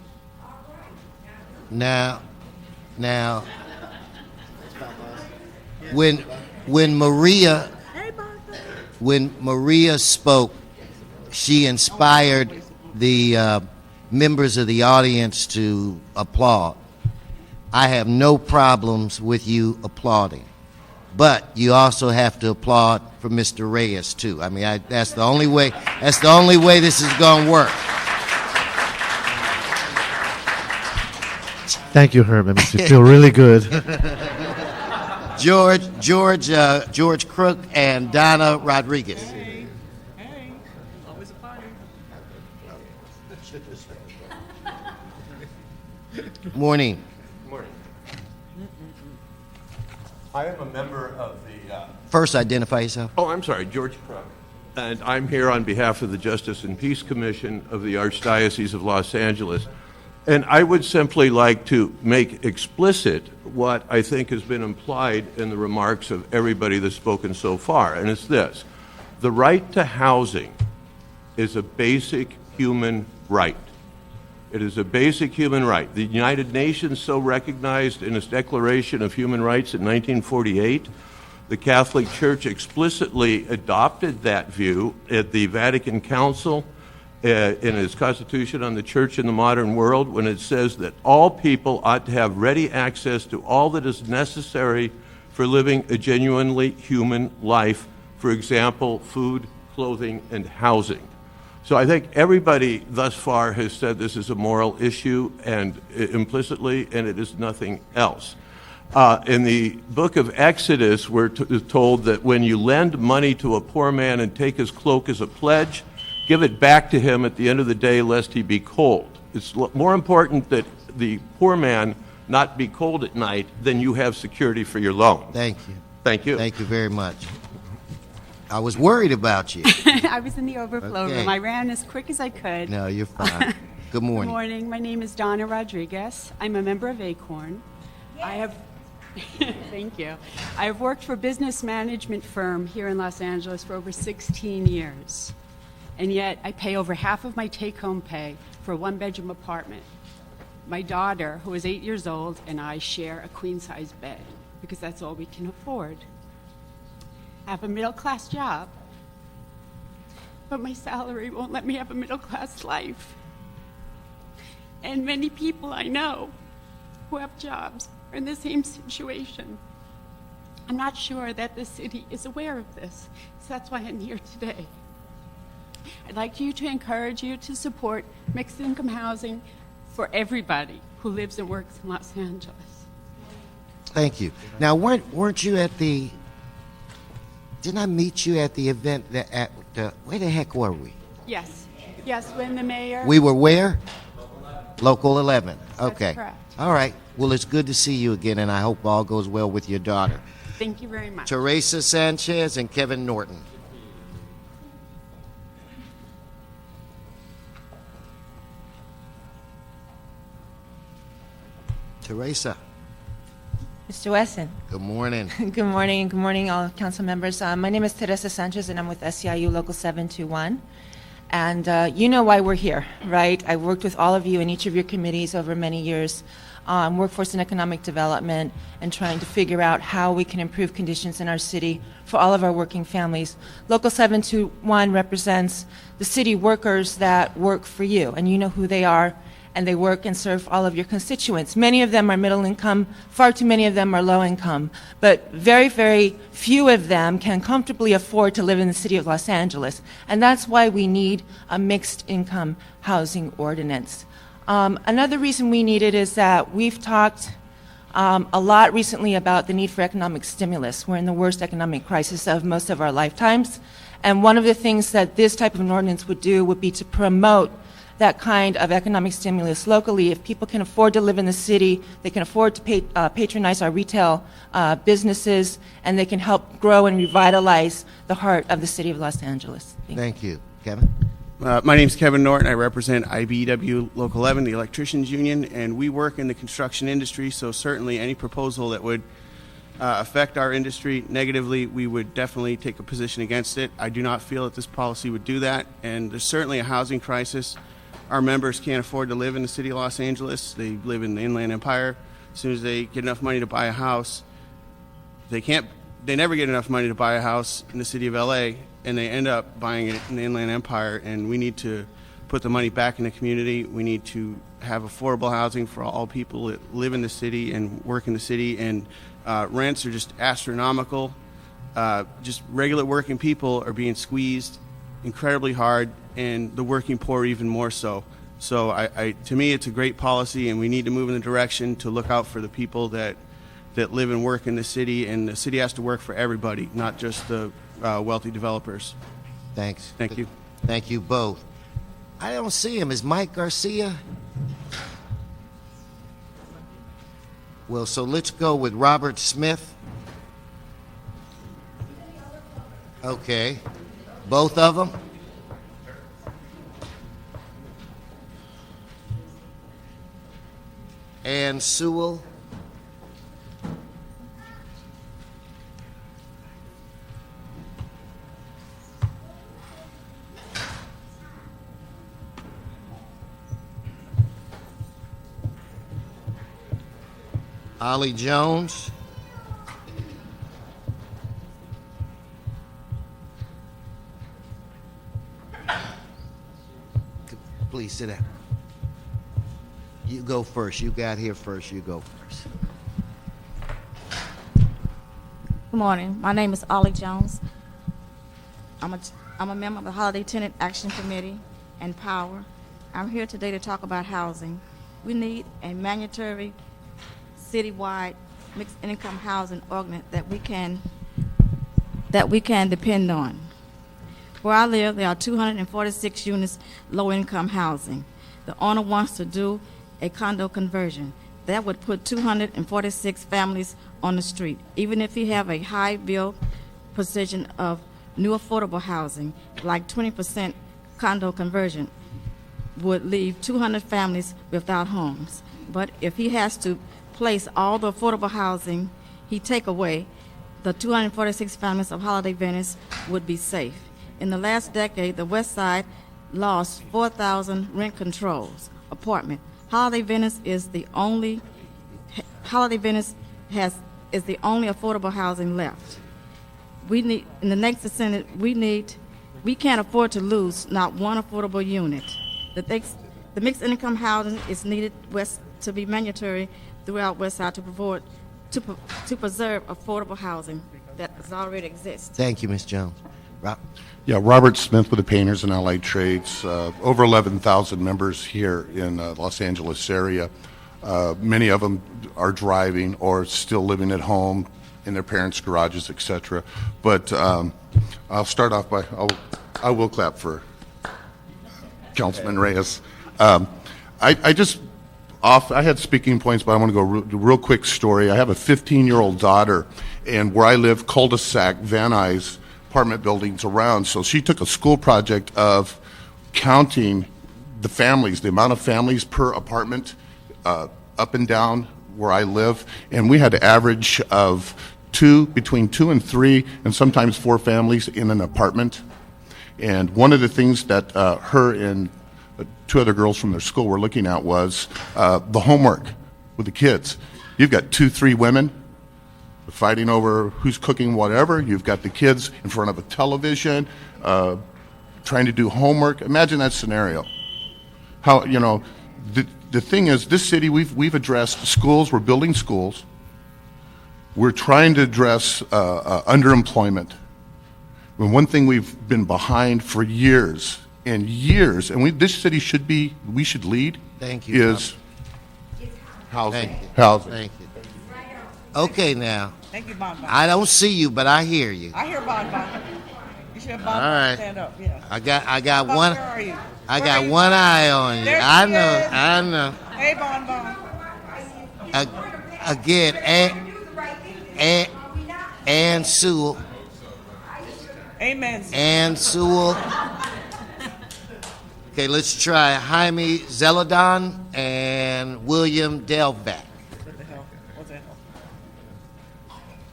Now, when Maria spoke, she inspired the members of the audience to applaud. I have no problems with you applauding, but you also have to applaud for Mr. Reyes too. I mean, that's the only way. That's the only way this is going to work. Thank you, Herb. It makes me feel really good. George Crook and Donna Rodriguez. Hey, always a party. Morning. Morning. I am a member of the... First, identify yourself. Oh, I'm sorry, George Crook. And I'm here on behalf of the Justice and Peace Commission of the Archdiocese of Los Angeles. And I would simply like to make explicit what I think has been implied in the remarks of everybody that's spoken so far, and it's this. The right to housing is a basic human right. It is a basic human right. The United Nations so recognized in its Declaration of Human Rights in 1948. The Catholic Church explicitly adopted that view at the Vatican Council in its Constitution on the Church in the Modern World, when it says that all people ought to have ready access to all that is necessary for living a genuinely human life, for example, food, clothing, and housing. So I think everybody thus far has said this is a moral issue, and implicitly, and it is nothing else. In the book of Exodus, we're told that when you lend money to a poor man and take his cloak as a pledge, give it back to him at the end of the day, lest he be cold. It's more important that the poor man not be cold at night than you have security for your loan. Thank you. Thank you. Thank you very much. I was worried about you. I was in the overflow Okay. room. I ran as quick as I could. No, you're fine. Good morning. Good morning. My name is Donna Rodriguez. I'm a member of ACORN. I have thank you. I have worked for a business management firm here in Los Angeles for over 16 years. And yet I pay over half of my take-home pay for a one-bedroom apartment. My daughter, who is 8 years old, and I share a queen-size bed because that's all we can afford. I have a middle-class job, but my salary won't let me have a middle-class life. And many people I know who have jobs are in the same situation. I'm not sure that the city is aware of this, so that's why I'm here today. I'd like you to encourage you to support mixed income housing for everybody who lives and works in Los Angeles. Thank you. Now, weren't you at the? Didn't I meet you at the event that at the? Where the heck were we? Yes, when the mayor. We were where? Local 11. Okay. That's correct. All right. Well, it's good to see you again, and I hope all goes well with your daughter. Thank you very much. Teresa Sanchez and Kevin Norton. Teresa. Mr. Wesson. Good morning. Good morning, and good morning, all council members. My name is Teresa Sanchez, and I'm with SEIU Local 721. And you know why we're here, right? I've worked with all of you in each of your committees over many years on workforce and economic development and trying to figure out how we can improve conditions in our city for all of our working families. Local 721 represents the city workers that work for you, and you know who they are. and they work and serve all of your constituents. Many of them are middle income, far too many of them are low income, but very, very few of them can comfortably afford to live in the city of Los Angeles, and that's why we need a mixed income housing ordinance. Another reason we need it is that we've talked a lot recently about the need for economic stimulus. We're in the worst economic crisis of most of our lifetimes, and one of the things that this type of an ordinance would do would be to promote that kind of economic stimulus locally. If people can afford to live in the city, they can afford to patronize our retail businesses, and they can help grow and revitalize the heart of the city of Los Angeles. Thank you. Kevin? My name is Kevin Norton. I represent IBEW Local 11, the electricians union, and we work in the construction industry, so certainly any proposal that would affect our industry negatively, we would definitely take a position against it. I do not feel that this policy would do that, and there's certainly a housing crisis. Our members can't afford to live in the city of Los Angeles. They live in the Inland Empire. As soon as they get enough money to buy a house, they never get enough money to buy a house in the city of LA, and they end up buying it in the Inland Empire, and we need to put the money back in the community. We need to have affordable housing for all people that live in the city and work in the city, and rents are just astronomical. Just regular working people are being squeezed incredibly hard, and the working poor even more so. So to me, it's a great policy, and we need to move in the direction to look out for the people that live and work in the city, and the city has to work for everybody, not just the wealthy developers. Thanks. Thank you. Thank you both. I don't see him. Is Mike Garcia? Well, so let's go with Robert Smith. Okay. Both of them? Ann Sewell. Ollie Jones. Please sit down. You go first. You got here first. You go first. Good morning. My name is Ollie Jones. I'm a member of the Holiday Tenant Action Committee and Power. I'm here today to talk about housing. We need a mandatory citywide mixed income housing ordinance that we can depend on. Where I live, there are 246 units low income housing. The owner wants to do a condo conversion. That would put 246 families on the street. Even if you have a high bill position of new affordable housing, like 20% condo conversion, would leave 200 families without homes. But if he has to place all the affordable housing he take away, the 246 families of Holiday Venice would be safe. In the last decade, the West Side lost 4,000 rent controls apartment. Holiday Venice is the only affordable housing left. We need, in the next Senate, we can't afford to lose not one affordable unit. The mixed income housing is needed to be mandatory throughout West Side to preserve affordable housing that already exists. Thank you, Ms. Jones. Rob? Yeah, Robert Smith with the Painters and Allied Trades. Over 11,000 members here in Los Angeles area. Many of them are driving or still living at home in their parents' garages, etc. But I'll start off by, I will clap for Councilman Reyes. I had speaking points, but I want to go real quick story. I have a 15-year-old daughter, and where I live, cul-de-sac, Van Nuys, apartment buildings around. So she took a school project of counting the families, the amount of families per apartment up and down where I live, and we had an average of between 2 and 3, and sometimes 4 families in an apartment. And one of the things that her and 2 other girls from their school were looking at was the homework with the kids. You've got 2-3 women fighting over who's cooking whatever. You've got the kids in front of a television trying to do homework. Imagine that scenario. How, the thing is, this city, we've addressed schools, we're building schools. We're trying to address underemployment. And one thing we've been behind for years and years, and this city we should lead. Thank you, is housing. Thank you. Housing. Thank you. Okay, now. Thank you, Bon Bon. I don't see you, but I hear you. I hear Bon Bon. You should have Bon All Bon right. stand up. Yeah. I got Bon, one. where are you? I Where got are you? one eye on you. There I she know. is. I know. Hey, Bon Bon. Again, Ann Sewell. Amen. Ann Sewell. Okay, let's try Jaime Zeladon and William Delvac. What the hell? What's that?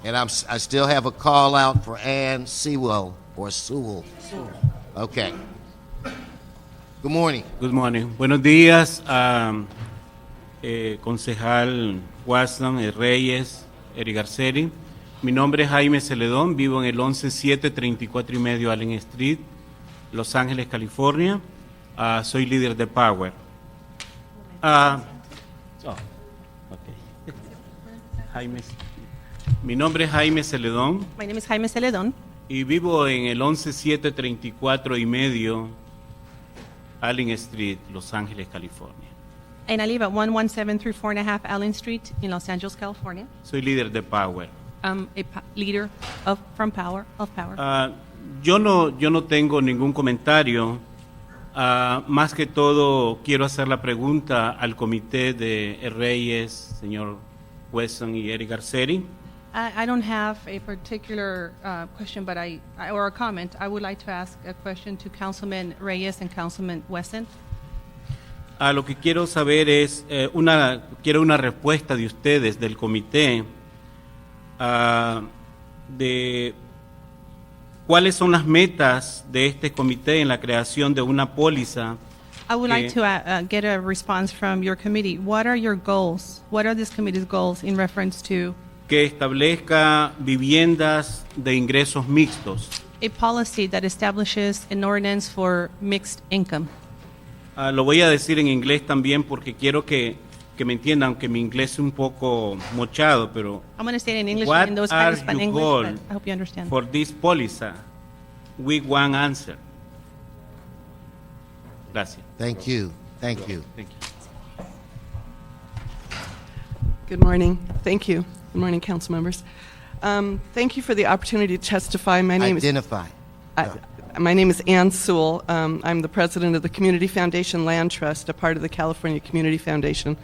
And I still have a call out for Ann Sewell or Sewell. Okay. Good morning. Good morning. Buenos días, concejal Watson, Reyes, Eric Garceri. Mi nombre es Jaime Celedón, vivo en el 11734 y medio Allen Street, Los Ángeles, California. Soy líder de Power. Mi nombre es Jaime Celedón. My name is Jaime Celedón. Y vivo en el 11734 y medio Allen Street, Los Ángeles, California. And I live at 11734.5 Allen Street in Los Angeles, California. Soy líder de Power. I'm a leader of Power. Yo no tengo ningún comentario. Más que todo, quiero hacer la pregunta al comité de Reyes, señor Wesson y Eric Garceri. I don't have a particular question, but or a comment. I would like to ask a question to Councilman Reyes and Councilman Wesson. Lo que quiero saber es, quiero una respuesta de ustedes, del comité, de cuáles son las metas de este comité en la creación de una póliza. I would like to get a response from your committee. What are your goals? What are this committee's goals in reference to Que establezca viviendas de ingresos mixtos. a policy that establishes an ordinance for mixed income? Lo voy a decir en inglés también porque quiero que me entiendan, aunque mi inglés es un poco mochado, pero I'm going to say it in English what and those are kind of your English, goals but I hope you understand. for this policy? We want answer. Gracias. Thank you. Thank you. Thank you. Good morning. Thank you. Good morning, council members. Thank you for the opportunity to testify. My name Identify. My name is Ann Sewell. I'm the president of the Community Foundation Land Trust, a part of the California Community Foundation.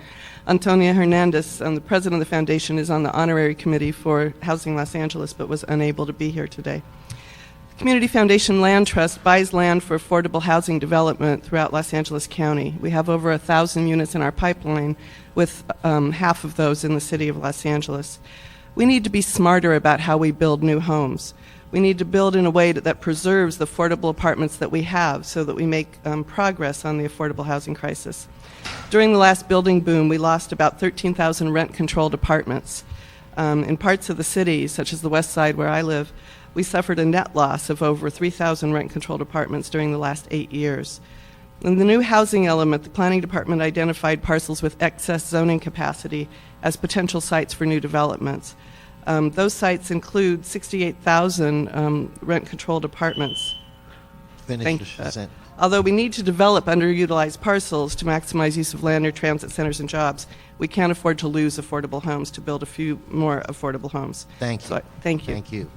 Antonia Hernandez, the president of the foundation, is on the honorary committee for Housing Los Angeles, but was unable to be here today. The Community Foundation Land Trust buys land for affordable housing development throughout Los Angeles County. We have over 1,000 units in our pipeline, with half of those in the city of Los Angeles. We need to be smarter about how we build new homes. We need to build in a way that preserves the affordable apartments that we have so that we make progress on the affordable housing crisis. During the last building boom, we lost about 13,000 rent-controlled apartments. In parts of the city, such as the West Side where I live, we suffered a net loss of over 3,000 rent-controlled apartments during the last 8 years. In the new housing element, the planning department identified parcels with excess zoning capacity as potential sites for new developments. Those sites include 68,000 rent-controlled apartments. Finish the sentence. Although we need to develop underutilized parcels to maximize use of land near transit centers and jobs, we can't afford to lose affordable homes to build a few more affordable homes. Thank you. So, thank you. Thank you.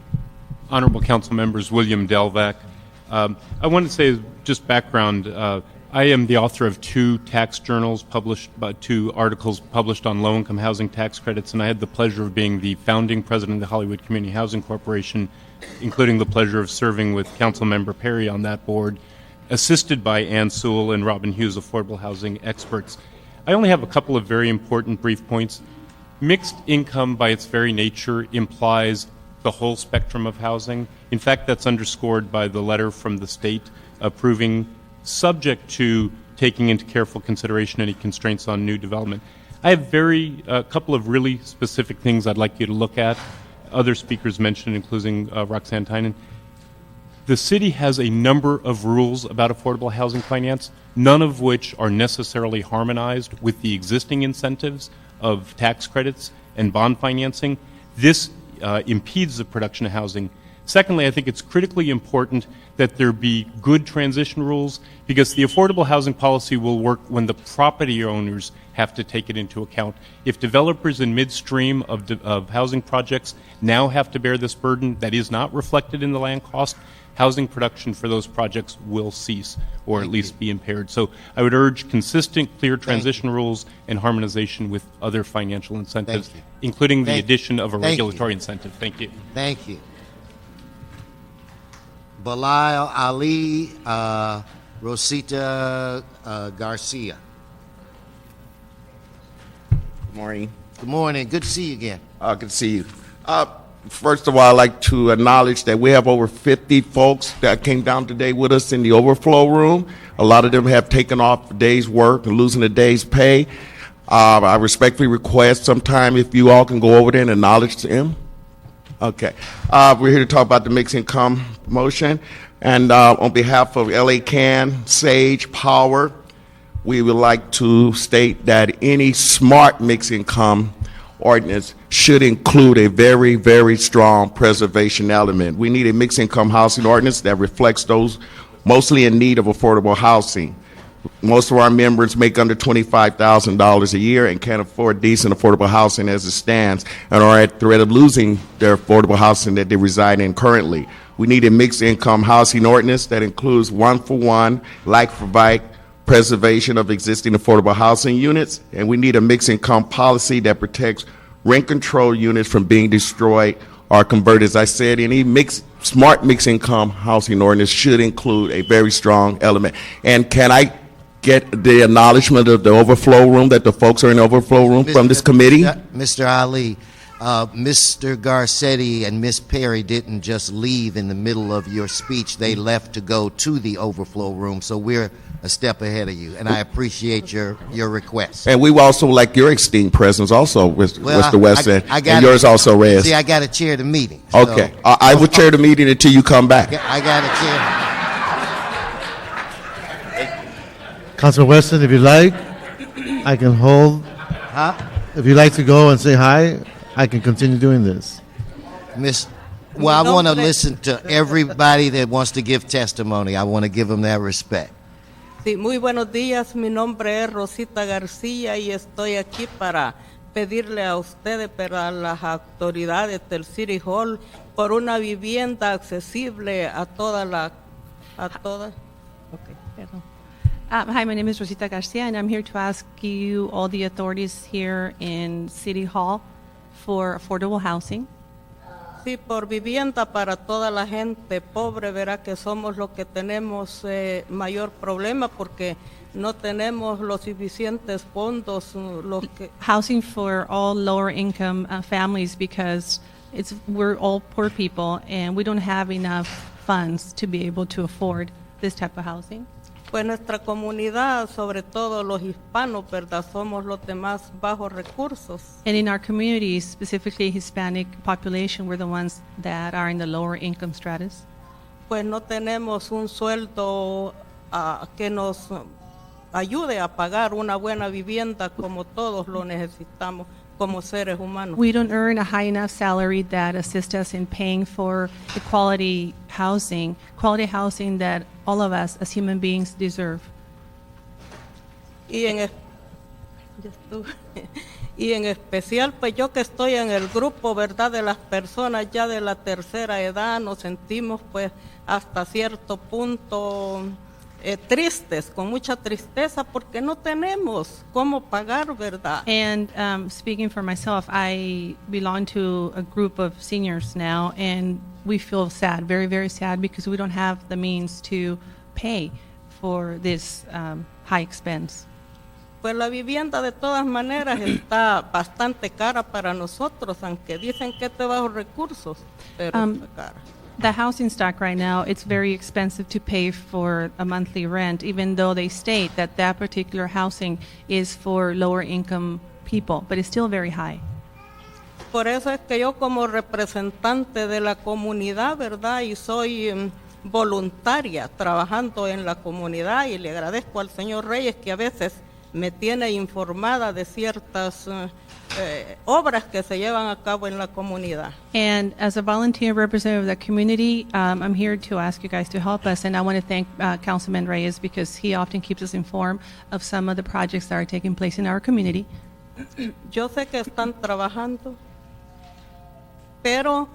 Honorable Council Members, William Delvac. I want to say, just background, I am the author of 2 tax journals published, 2 articles published on low-income housing tax credits, and I had the pleasure of being the founding president of the Hollywood Community Housing Corporation, including the pleasure of serving with Councilmember Perry on that board, assisted by Ann Sewell and Robin Hughes, affordable housing experts. I only have a couple of very important brief points. Mixed income, by its very nature, implies the whole spectrum of housing. In fact, that's underscored by the letter from the state approving, subject to taking into careful consideration any constraints on new development. I have a couple of really specific things I'd like you to look at. Other speakers mentioned, including Roxanne Tynan. The city has a number of rules about affordable housing finance, none of which are necessarily harmonized with the existing incentives of tax credits and bond financing. This impedes the production of housing. Secondly, I think it's critically important that there be good transition rules, because the affordable housing policy will work when the property owners have to take it into account. If developers in midstream of housing projects now have to bear this burden that is not reflected in the land cost, housing production for those projects will cease, or at least be impaired. So I would urge consistent, clear transition rules and harmonization with other financial incentives, including the addition of a regulatory incentive. Thank you. Thank you. Bilal Ali, Rosita Garcia. Good morning. Good morning. Good to see you again. Good to see you. First of all, I'd like to acknowledge that we have over 50 folks that came down today with us in the overflow room. A lot of them have taken off a day's work and losing a day's pay. I respectfully request sometime if you all can go over there and acknowledge them. Okay. We're here to talk about the mixed income motion. And on behalf of LA CAN, SAGE, Power, we would like to state that any smart mixed income ordinance should include a very, very strong preservation element. We need a mixed income housing ordinance that reflects those mostly in need of affordable housing. Most of our members make under $25,000 a year and can't afford decent affordable housing as it stands, and are at threat of losing their affordable housing that they reside in currently. We need a mixed income housing ordinance that includes one-for-one, like-for-like preservation of existing affordable housing units, and we need a mixed income policy that protects rent control units from being destroyed or converted. As I said, any smart mixed income housing ordinance should include a very strong element. And can I get the acknowledgement of the overflow room, that the folks are in the overflow room from this committee? Mr. Ali, Mr. Garcetti and Ms. Perry didn't just leave in the middle of your speech. They left to go to the overflow room, so we're a step ahead of you, and I appreciate your request. And we would also like your esteemed presence also, Mr. Weston, and yours also, Reyes. See, I got to chair the meeting. Okay. I will chair the meeting until you come back. I got to chair. Councilman Weston, if you like, I can hold. Huh? If you'd like to go and say hi, I can continue doing this. Well, I want to listen to everybody that wants to give testimony. I want to give them that respect. Sí, muy buenos días. Mi nombre es Rosita García y estoy aquí para pedirle a ustedes, pero a las autoridades del City Hall, por una vivienda accesible a toda la, Okay, perdón. Hi, my name is Rosita Garcia, and I'm here to ask you, all the authorities here in City Hall, for affordable housing. Sí, por vivienda para toda la gente pobre, verá que somos los que tenemos mayor problema porque no tenemos los suficientes fondos. Housing for all lower income families, because we're all poor people and we don't have enough funds to be able to afford this type of housing. Pues nuestra comunidad, sobre todo los hispanos, ¿verdad? Somos los de más bajos recursos. And in our community, specifically Hispanic population, we're the ones that are in the lower income stratus. Pues no tenemos un sueldo que nos ayude a pagar una buena vivienda como todos lo necesitamos como seres humanos. We don't earn a high enough salary that assists us in paying for the quality housing that all of us as human beings deserve. Y en especial, pues yo que estoy en el grupo, ¿verdad?, de las personas ya de la tercera edad, nos sentimos pues hasta cierto punto tristes, con mucha tristeza, porque no tenemos cómo pagar, ¿verdad? And speaking for myself, I belong to a group of seniors now, and we feel sad, very, very sad, because we don't have the means to pay for this high expense. Pues la vivienda de todas maneras está bastante cara para nosotros, aunque dicen que es de bajos recursos, pero está cara. The housing stock right now, it's very expensive to pay for a monthly rent, even though they state that that particular housing is for lower income people, but it's still very high. Por eso es que yo como representante de la comunidad, ¿verdad? Y soy voluntaria trabajando en la comunidad y le agradezco al señor Reyes que a veces me tiene informada de ciertas obras que se llevan a cabo en la comunidad. And as a volunteer representative of the community, I'm here to ask you guys to help us. And I want to thank Councilman Reyes because he often keeps us informed of some of the projects that are taking place in our community. Yo sé que están trabajando, pero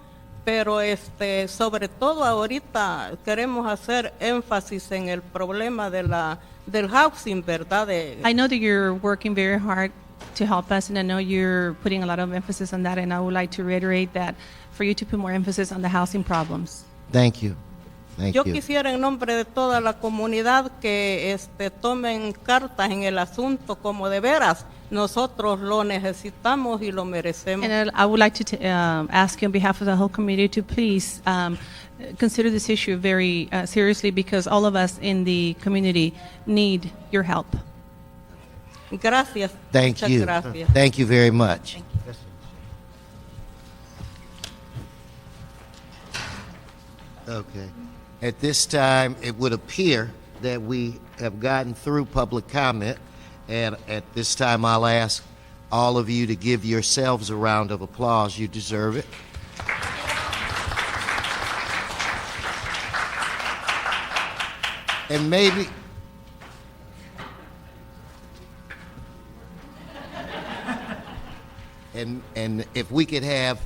sobre todo ahorita queremos hacer énfasis en el problema del housing, ¿verdad? I know that you're working very hard to help us, and I know you're putting a lot of emphasis on that, and I would like to reiterate that for you to put more emphasis on the housing problems. Thank you. Yo quisiera en nombre de toda la comunidad que tomen cartas en el asunto, como de veras nosotros lo necesitamos y lo merecemos. And I would like to ask you on behalf of the whole community to please consider this issue very seriously, because all of us in the community need your help. Gracias. Thank Muchas you. Gracias. Thank you very much. Okay. At this time, it would appear that we have gotten through public comment, and at this time, I'll ask all of you to give yourselves a round of applause. You deserve it. And maybe... And if we could have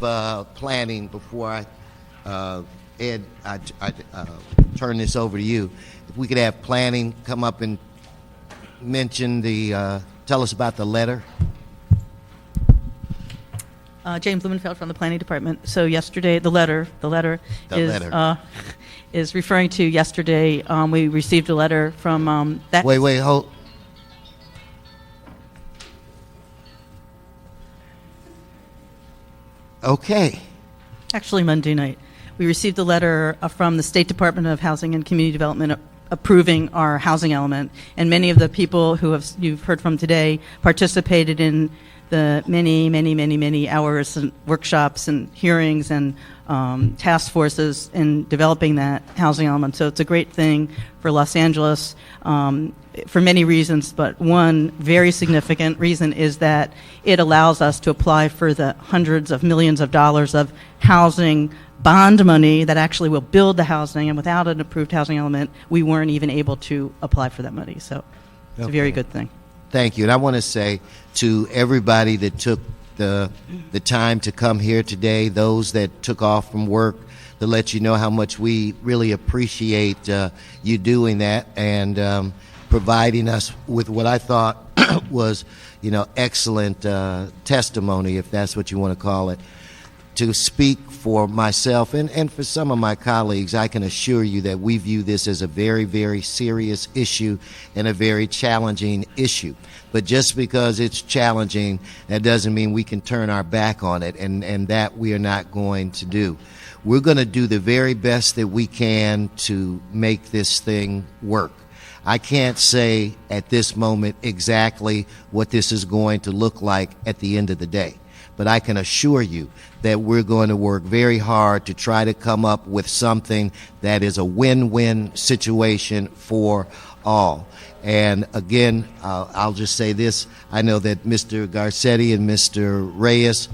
planning before Ed, I turn this over to you. If we could have planning come up and mention tell us about the letter. James Blumenfeld from the Planning Department. So yesterday, the letter is referring to yesterday. We received a letter from that. Wait, hold. Okay. Actually, Monday night, we received a letter from the State Department of Housing and Community Development approving our housing element, and many of the people who you've heard from today participated in the many hours and workshops and hearings and task forces in developing that housing element. So it's a great thing for Los Angeles for many reasons, but one very significant reason is that it allows us to apply for the hundreds of millions of dollars of housing bond money that actually will build the housing, and without an approved housing element, we weren't even able to apply for that money. So it's a very good thing. Thank you. And I want to say to everybody that took the time to come here today, those that took off from work, to let you know how much we really appreciate you doing that and providing us with what I thought was, excellent testimony, if that's what you want to call it. To speak for myself and for some of my colleagues, I can assure you that we view this as a very, very serious issue and a very challenging issue. But just because it's challenging, that doesn't mean we can turn our back on it, and that we are not going to do. We're going to do the very best that we can to make this thing work. I can't say at this moment exactly what this is going to look like at the end of the day, but I can assure you that we're going to work very hard to try to come up with something that is a win-win situation for all. And again, I'll just say this. I know that Mr. Garcetti and Mr. Reyes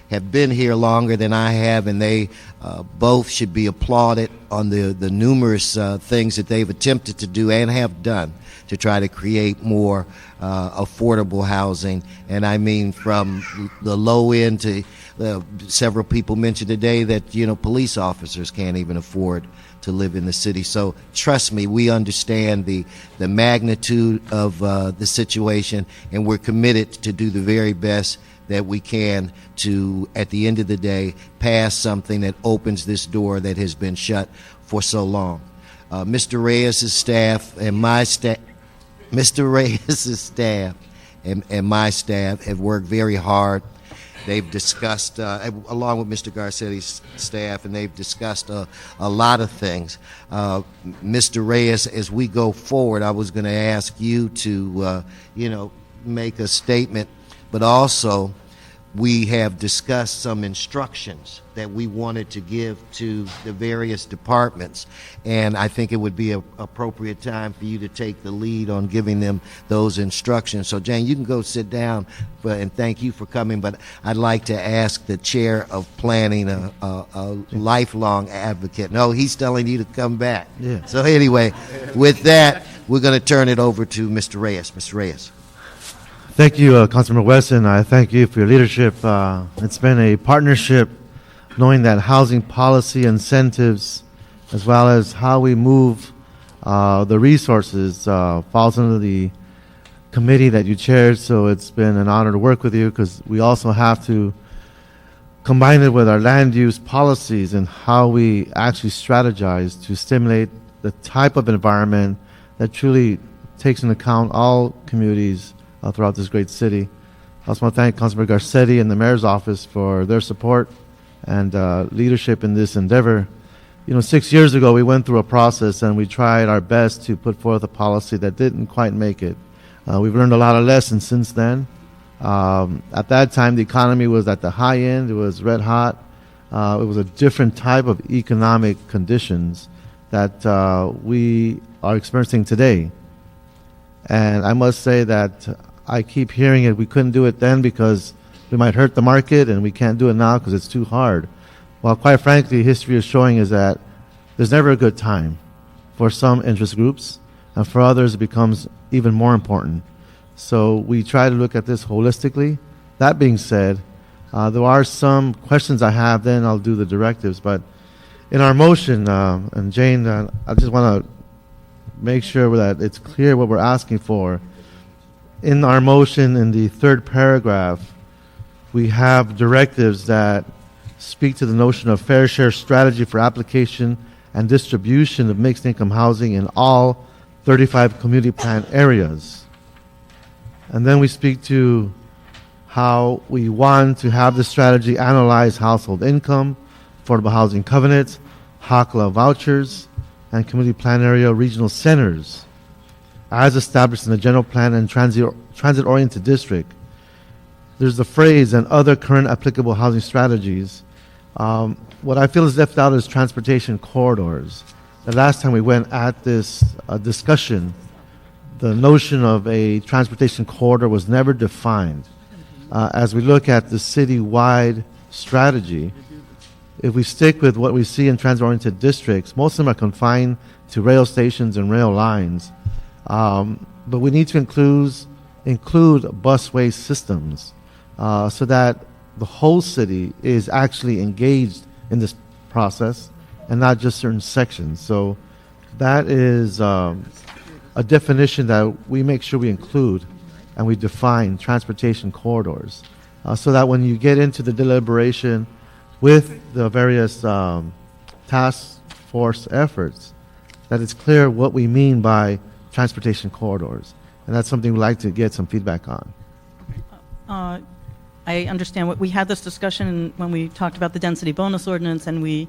have been here longer than I have, and they both should be applauded on the numerous things that they've attempted to do and have done to try to create more affordable housing. And I mean from the low end to several people mentioned today that, police officers can't even afford to live in the city. So trust me, we understand the magnitude of the situation, and we're committed to do the very best that we can to, at the end of the day, pass something that opens this door that has been shut for so long. Mr. Reyes' staff and my staff, Mr. Reyes' staff and my staff have worked very hard. They've discussed, along with Mr. Garcetti's staff, and they've discussed a lot of things. Mr. Reyes, as we go forward, I was going to ask you to, make a statement, but also we have discussed some instructions that we wanted to give to the various departments, and I think it would be an appropriate time for you to take the lead on giving them those instructions. So, Jane, you can go sit down, and thank you for coming, but I'd like to ask the chair of planning, a lifelong advocate. No, he's telling you to come back. Yeah. So anyway, with that, we're going to turn it over to Mr. Reyes. Mr. Reyes. Thank you, Councilmember Weston. I thank you for your leadership. It's been a partnership, knowing that housing policy incentives, as well as how we move the resources, falls under the committee that you chaired. So it's been an honor to work with you, because we also have to combine it with our land use policies and how we actually strategize to stimulate the type of environment that truly takes into account all communities throughout this great city. I also want to thank Councilmember Garcetti and the Mayor's Office for their support and leadership in this endeavor. 6 years ago, we went through a process and we tried our best to put forth a policy that didn't quite make it. We've learned a lot of lessons since then. At that time, the economy was at the high end. It was red hot. It was a different type of economic conditions that we are experiencing today. And I must say that I keep hearing it. We couldn't do it then because we might hurt the market, and we can't do it now because it's too hard. Well, quite frankly, history is showing is that there's never a good time for some interest groups, and for others it becomes even more important. So we try to look at this holistically. That being said, there are some questions I have, then I'll do the directives. But in our motion, and Jane, I just want to make sure that it's clear what we're asking for. In our motion, in the third paragraph, we have directives that speak to the notion of fair share strategy for application and distribution of mixed income housing in all 35 community plan areas. And then we speak to how we want to have the strategy analyze household income, affordable housing covenants, HACLA vouchers, and community plan area regional centers as established in the general plan and transit-oriented district. There's the phrase and other current applicable housing strategies. What I feel is left out is transportation corridors. The last time we went at this discussion, the notion of a transportation corridor was never defined. As we look at the city-wide strategy, if we stick with what we see in transit-oriented districts, most of them are confined to rail stations and rail lines. But we need to include busway systems so that the whole city is actually engaged in this process and not just certain sections. So that is a definition that we make sure we include, and we define transportation corridors so that when you get into the deliberation with the various task force efforts, that it's clear what we mean by transportation corridors. And that's something we'd like to get some feedback on. I understand what we had this discussion when we talked about the density bonus ordinance, and we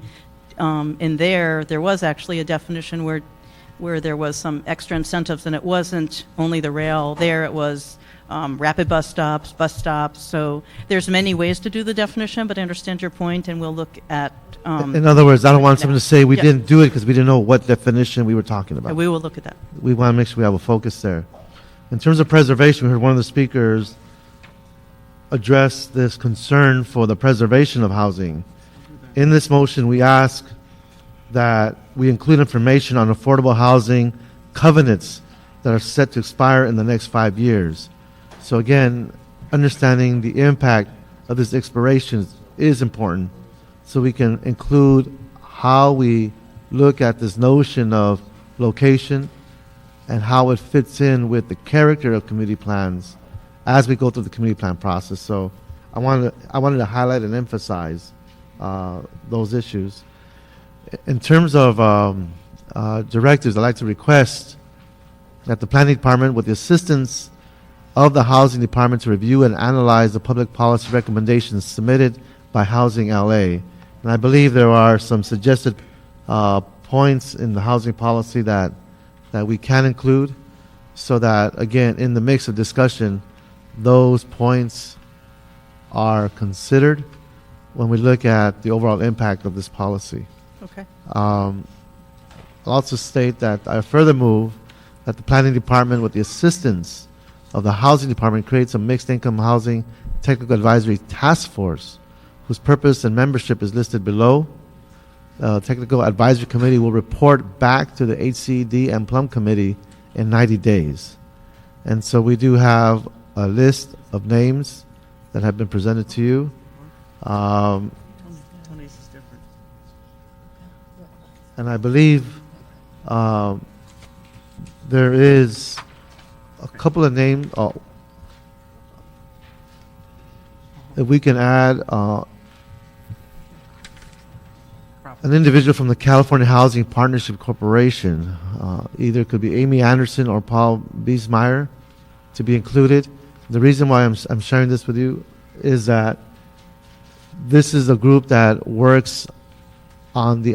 in there was actually a definition where there was some extra incentives, and it wasn't only the rail there, it was rapid bus stops. So there's many ways to do the definition, but I understand your point, and we'll look at in other words, I don't want someone to say we didn't do it because we didn't know what definition we were talking about. We will look at that. We want to make sure we have a focus there. In terms of preservation, we heard one of the speakers address this concern for the preservation of housing. In this motion, we ask that we include information on affordable housing covenants that are set to expire in the next 5 years. So again, understanding the impact of this expiration is important, so we can include how we look at this notion of location and how it fits in with the character of community plans as we go through the community plan process. So I wanted to highlight and emphasize those issues. In terms of directives, I'd like to request that the Planning Department, with the assistance of the Housing Department, to review and analyze the public policy recommendations submitted by Housing LA. And I believe there are some suggested points in the housing policy that we can include, so that, again, in the mix of discussion, those points are considered when we look at the overall impact of this policy. Okay. I'll also state that I further move that the Planning Department, with the assistance of the Housing Department, creates a mixed income housing technical advisory task force whose purpose and membership is listed below. Technical Advisory Committee will report back to the HCD and Plum Committee in 90 days. And so we do have a list of names that have been presented to you. Tony's is different. And I believe there is a couple of names. If we can add an individual from the California Housing Partnership Corporation, either it could be Amy Anderson or Paul Biesmeyer, to be included. The reason why I'm sharing this with you is that this is a group that works on the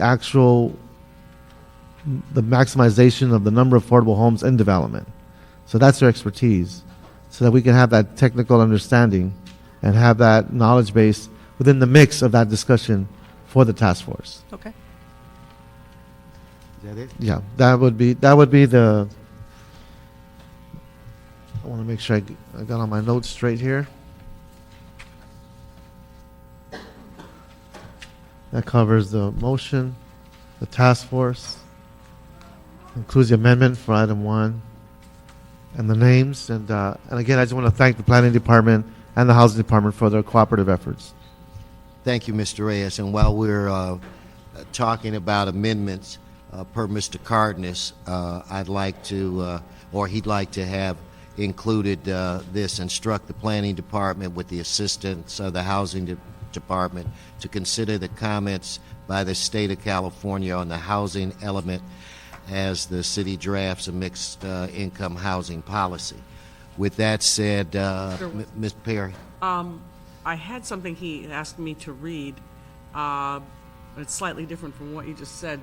maximization of the number of affordable homes in development. So that's their expertise, so that we can have that technical understanding and have that knowledge base within the mix of that discussion for the task force. Okay. Is that it? Yeah, that would be the. I want to make sure I got all my notes straight here. That covers the motion, the task force, includes the amendment for item 1, and the names. And again, I just want to thank the Planning Department and the Housing Department for their cooperative efforts. Thank you, Mr. Reyes. And while we're talking about amendments per Mr. Cardenas, I'd like to, or he'd like to have included this: instruct the Planning Department with the assistance of the Housing Department to consider the comments by the State of California on the housing element as the city drafts a mixed income housing policy. With that said, Ms. Perry. I had something he asked me to read. It's slightly different from what you just said.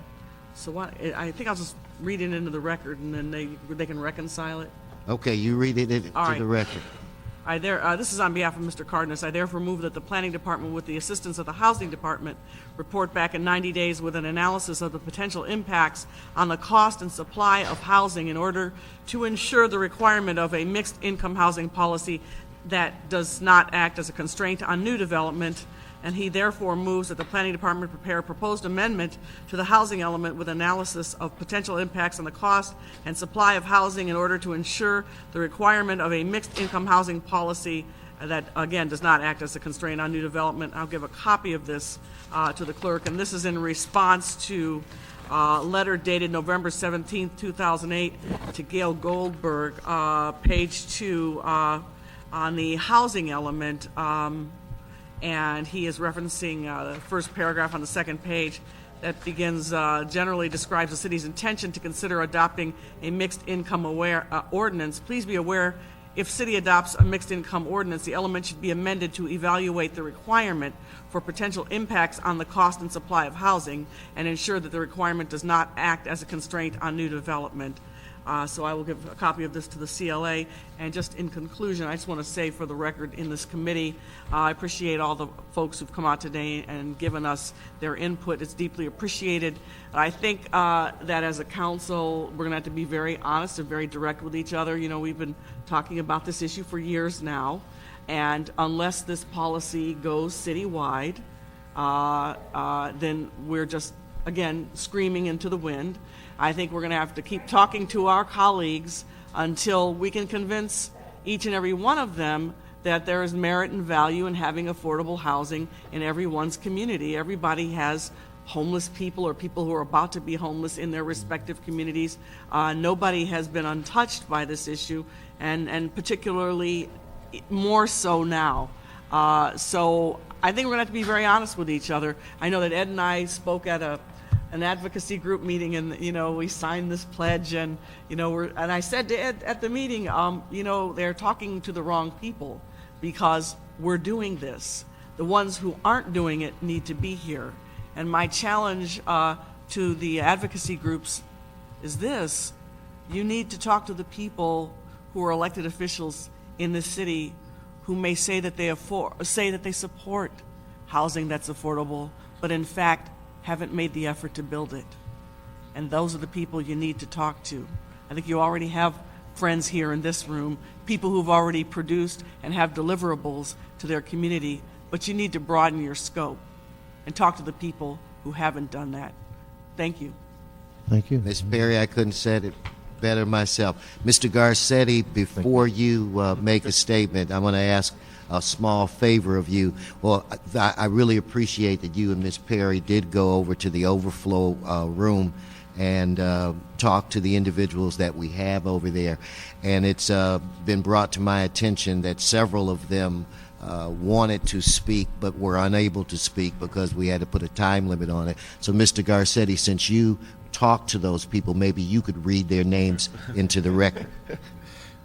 So I think I'll just read it into the record, and then they can reconcile it. Okay, you read it to the record. This is on behalf of Mr. Cardenas. I therefore move that the Planning Department, with the assistance of the Housing Department, report back in 90 days with an analysis of the potential impacts on the cost and supply of housing in order to ensure the requirement of a mixed income housing policy that does not act as a constraint on new development. And he therefore moves that the Planning Department prepare a proposed amendment to the housing element with analysis of potential impacts on the cost and supply of housing in order to ensure the requirement of a mixed income housing policy that, again, does not act as a constraint on new development. I'll give a copy of this to the clerk, and this is in response to a letter dated November 17, 2008 to Gail Goldberg, page 2, on the housing element. And he is referencing the first paragraph on the second page that begins, generally describes the city's intention to consider adopting a mixed income ordinance. Please be aware, if city adopts a mixed income ordinance, the element should be amended to evaluate the requirement for potential impacts on the cost and supply of housing and ensure that the requirement does not act as a constraint on new development. So I will give a copy of this to the CLA. And just in conclusion, I just want to say for the record in this committee, I appreciate all the folks who've come out today and given us their input. It's deeply appreciated. I think that as a council, we're going to have to be very honest and very direct with each other. You know, we've been talking about this issue for years now. And unless this policy goes citywide, then we're just, again, screaming into the wind. I think we're going to have to keep talking to our colleagues until we can convince each and every one of them that there is merit and value in having affordable housing in everyone's community. Everybody has homeless people or people who are about to be homeless in their respective communities. Nobody has been untouched by this issue, and particularly more so now. So I think we're going to have to be very honest with each other. I know that Ed and I spoke at an advocacy group meeting, and we signed this pledge, and and I said to Ed at the meeting, they're talking to the wrong people because we're doing this. The ones who aren't doing it need to be here. And my challenge to the advocacy groups is this: you need to talk to the people who are elected officials in this city who may say that they support housing that's affordable, but in fact haven't made the effort to build it. And those are the people you need to talk to. I think you already have friends here in this room, people who've already produced and have deliverables to their community, but you need to broaden your scope and talk to the people who haven't done that. Thank you. Thank you. Ms. Perry, I couldn't have said it better myself. Mr. Garcetti, before you make a statement, I want to ask a small favor of you. Well, I really appreciate that you and Ms. Perry did go over to the overflow room and talk to the individuals that we have over there. And it's been brought to my attention that several of them wanted to speak but were unable to speak because we had to put a time limit on it. So, Mr. Garcetti, since you talked to those people, maybe you could read their names into the record.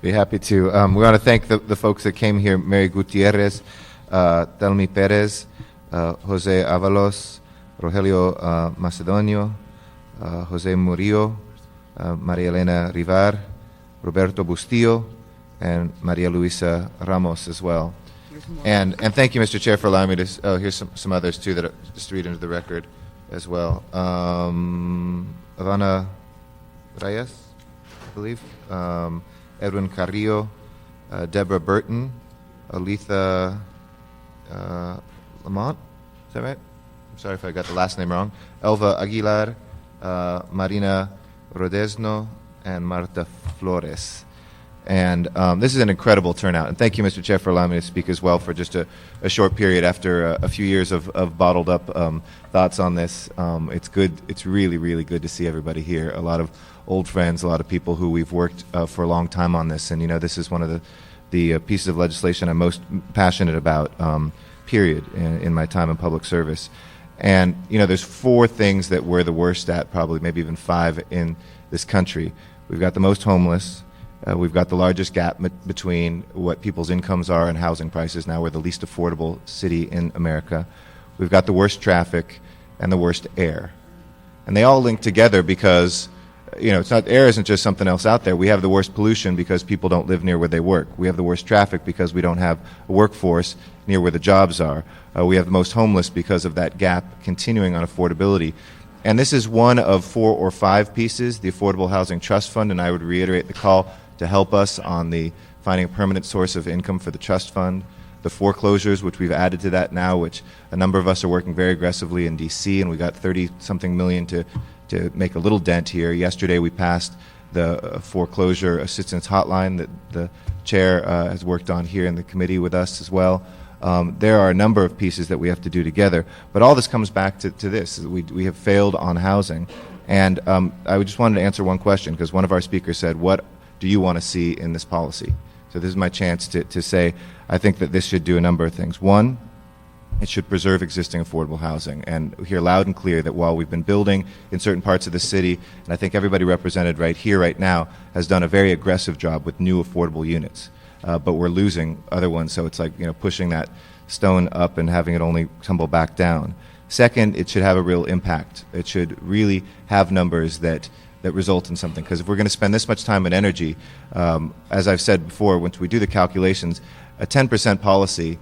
Be happy to. We want to thank the folks that came here: Mary Gutierrez, Telmi Perez, Jose Avalos, Rogelio Macedonio, Jose Murillo, Maria Elena Rivar, Roberto Bustillo, and Maria Luisa Ramos as well. And thank you, Mr. Chair, for allowing me to. Here's some others too that are just read into the record as well. Ivana Reyes, I believe. Edwin Carrillo, Deborah Burton, Aletha Lamont, is that right? I'm sorry if I got the last name wrong. Elva Aguilar, Marina Rodesno, and Marta Flores. And this is an incredible turnout. And thank you, Mr. Chair, for allowing me to speak as well for just a short period after a few years of bottled up thoughts on this. It's good. It's really, really good to see everybody here. A lot of old friends, a lot of people who we've worked for a long time on this. And, you know, this is one of the pieces of legislation I'm most passionate about, period, in my time in public service. And, you know, there's 4 things that we're the worst at, probably maybe even 5 in this country. We've got the most homeless. We've got the largest gap between what people's incomes are and housing prices. Now we're the least affordable city in America. We've got the worst traffic and the worst air. And they all link together because, you know, air isn't just something else out there. We have the worst pollution because people don't live near where they work. We have the worst traffic because we don't have a workforce near where the jobs are. We have the most homeless because of that gap continuing on affordability. And this is one of 4 or 5 pieces, the Affordable Housing Trust Fund, and I would reiterate the call to help us on the finding a permanent source of income for the trust fund. The foreclosures, which we've added to that now, which a number of us are working very aggressively in D.C., and we got 30-something million to make a little dent here. Yesterday we passed the foreclosure assistance hotline that the chair has worked on here in the committee with us as well. There are a number of pieces that we have to do together, but all this comes back to this. We have failed on housing. And I just wanted to answer one question, because one of our speakers said, what do you want to see in this policy? So this is my chance to say, I think that this should do a number of things. One, it should preserve existing affordable housing and hear loud and clear that while we've been building in certain parts of the city, and I think everybody represented right here, right now, has done a very aggressive job with new affordable units, but we're losing other ones, so it's like, you know, pushing that stone up and having it only tumble back down. Second, it should have a real impact. It should really have numbers that result in something. Because if we're going to spend this much time and energy, as I've said before, once we do the calculations, a 10% policy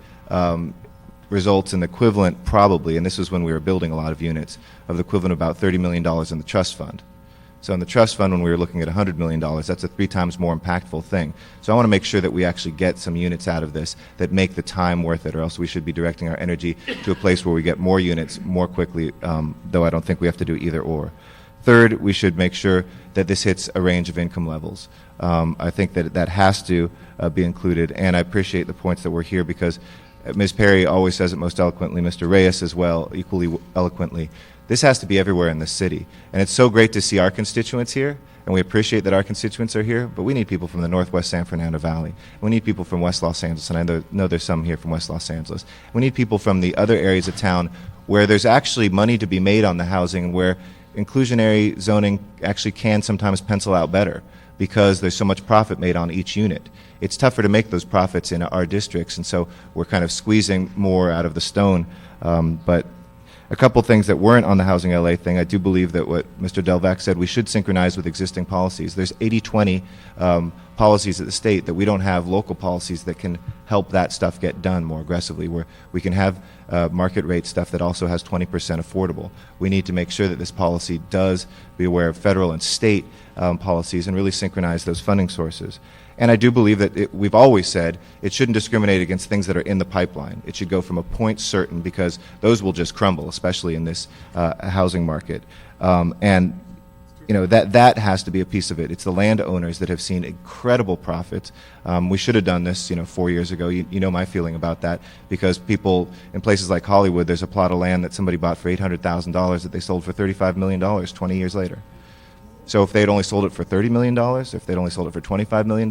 results in the equivalent, probably, and this was when we were building a lot of units, of the equivalent of about $30 million in the trust fund. So in the trust fund, when we were looking at $100 million, that's a 3 times more impactful thing. So I want to make sure that we actually get some units out of this that make the time worth it, or else we should be directing our energy to a place where we get more units more quickly, though I don't think we have to do either or. Third, we should make sure that this hits a range of income levels. I think that has to be included, and I appreciate the points that were here because Ms. Perry always says it most eloquently, Mr. Reyes as well, equally eloquently. This has to be everywhere in the city, and it's so great to see our constituents here, and we appreciate that our constituents are here, but we need people from the Northwest San Fernando Valley. We need people from West Los Angeles, and I know there's some here from West Los Angeles. We need people from the other areas of town where there's actually money to be made on the housing, and where inclusionary zoning actually can sometimes pencil out better because there's so much profit made on each unit. It's tougher to make those profits in our districts, and so we're kind of squeezing more out of the stone. But A couple things that weren't on the Housing LA thing, I do believe that what Mr. Delvac said, we should synchronize with existing policies. There's 80-20 policies at the state that we don't have local policies that can help that stuff get done more aggressively, where we can have market rate stuff that also has 20% affordable. We need to make sure that this policy does be aware of federal and state policies and really synchronize those funding sources. And I do believe that we've always said it shouldn't discriminate against things that are in the pipeline. It should go from a point certain, because those will just crumble, especially in this housing market. And you know, that has to be a piece of it. It's the landowners that have seen incredible profits. We should have done this, 4 years ago. You know my feeling about that, because people in places like Hollywood, there's a plot of land that somebody bought for $800,000 that they sold for $35 million 20 years later. So if they had only sold it for $30 million, if they'd only sold it for $25 million,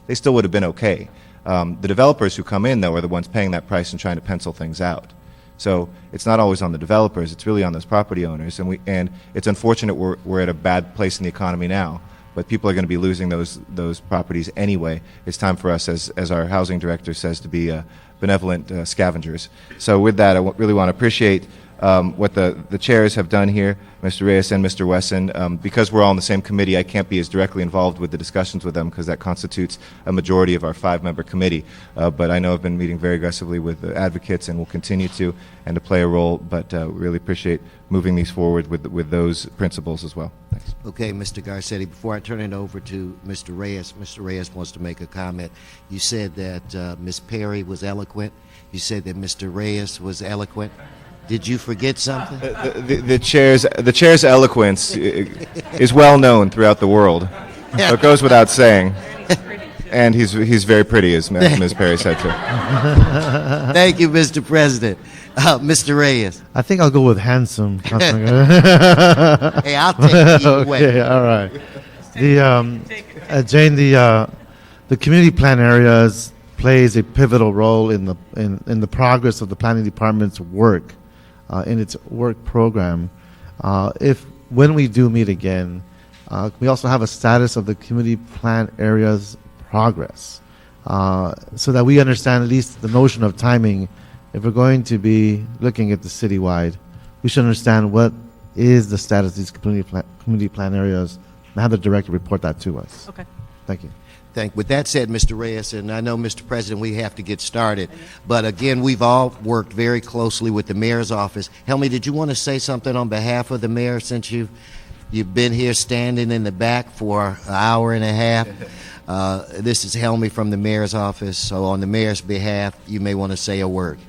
they still would have been okay. The developers who come in, though, are the ones paying that price and trying to pencil things out. So it's not always on the developers, it's really on those property owners. And it's unfortunate we're at a bad place in the economy now, but people are going to be losing those properties anyway. It's time for us, as our housing director says, to be benevolent scavengers. So with that, I really want to appreciate what the chairs have done here, Mr. Reyes and Mr. Wesson. Because we're all on the same committee, I can't be as directly involved with the discussions with them, because that constitutes a majority of our 5-member committee. But I know I've been meeting very aggressively with the advocates and will continue to, and to play a role, but really appreciate moving these forward with those principles as well. Thanks. Okay, Mr. Garcetti, before I turn it over to Mr. Reyes wants to make a comment. You said that Ms. Perry was eloquent. You said that Mr. Reyes was eloquent. Did you forget something? The chair's eloquence is well known throughout the world. So it goes without saying. And he's very pretty, as Ms. Perry said too. Thank you, Mr. President. Mr. Reyes. I think I'll go with handsome. Hey, I'll take it either way. Okay, all right. Jane, the community plan areas plays a pivotal role in the progress of the planning department's work. In its work program. When we do meet again, we also have a status of the community plan area's progress, so that we understand at least the notion of timing. If we're going to be looking at the citywide, we should understand what is the status of these community plan areas and have the director report that to us. Okay. Thank you. With that said, Mr. Reyes, and I know, Mr. President, we have to get started, but again, we've all worked very closely with the mayor's office. Helmy, did you want to say something on behalf of the mayor, since you've been here standing in the back for an hour and a half? This is Helmy from the mayor's office, so on the mayor's behalf, you may want to say a word.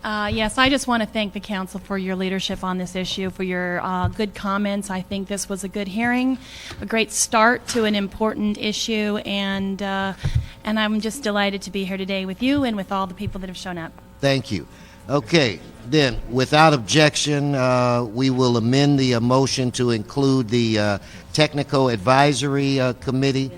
Yes, I just want to thank the council for your leadership on this issue, for your good comments. I think this was a good hearing, a great start to an important issue, and I'm just delighted to be here today with you and with all the people that have shown up. Thank you. Okay, then, without objection, we will amend the motion to include the Technical Advisory Committee.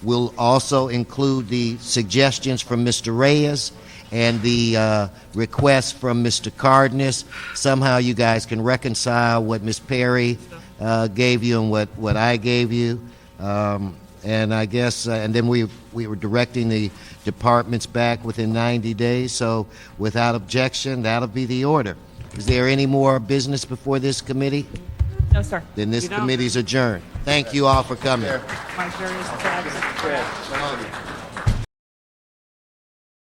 We'll also include the suggestions from Mr. Reyes and the request from Mr. Cardenas. Somehow you guys can reconcile what Ms. Perry gave you and what I gave you. And I guess, and then we were directing the departments back within 90 days. So without objection, that'll be the order. Is there any more business before this committee? No, sir. Then this committee's adjourned. Thank you all for coming. My various tags.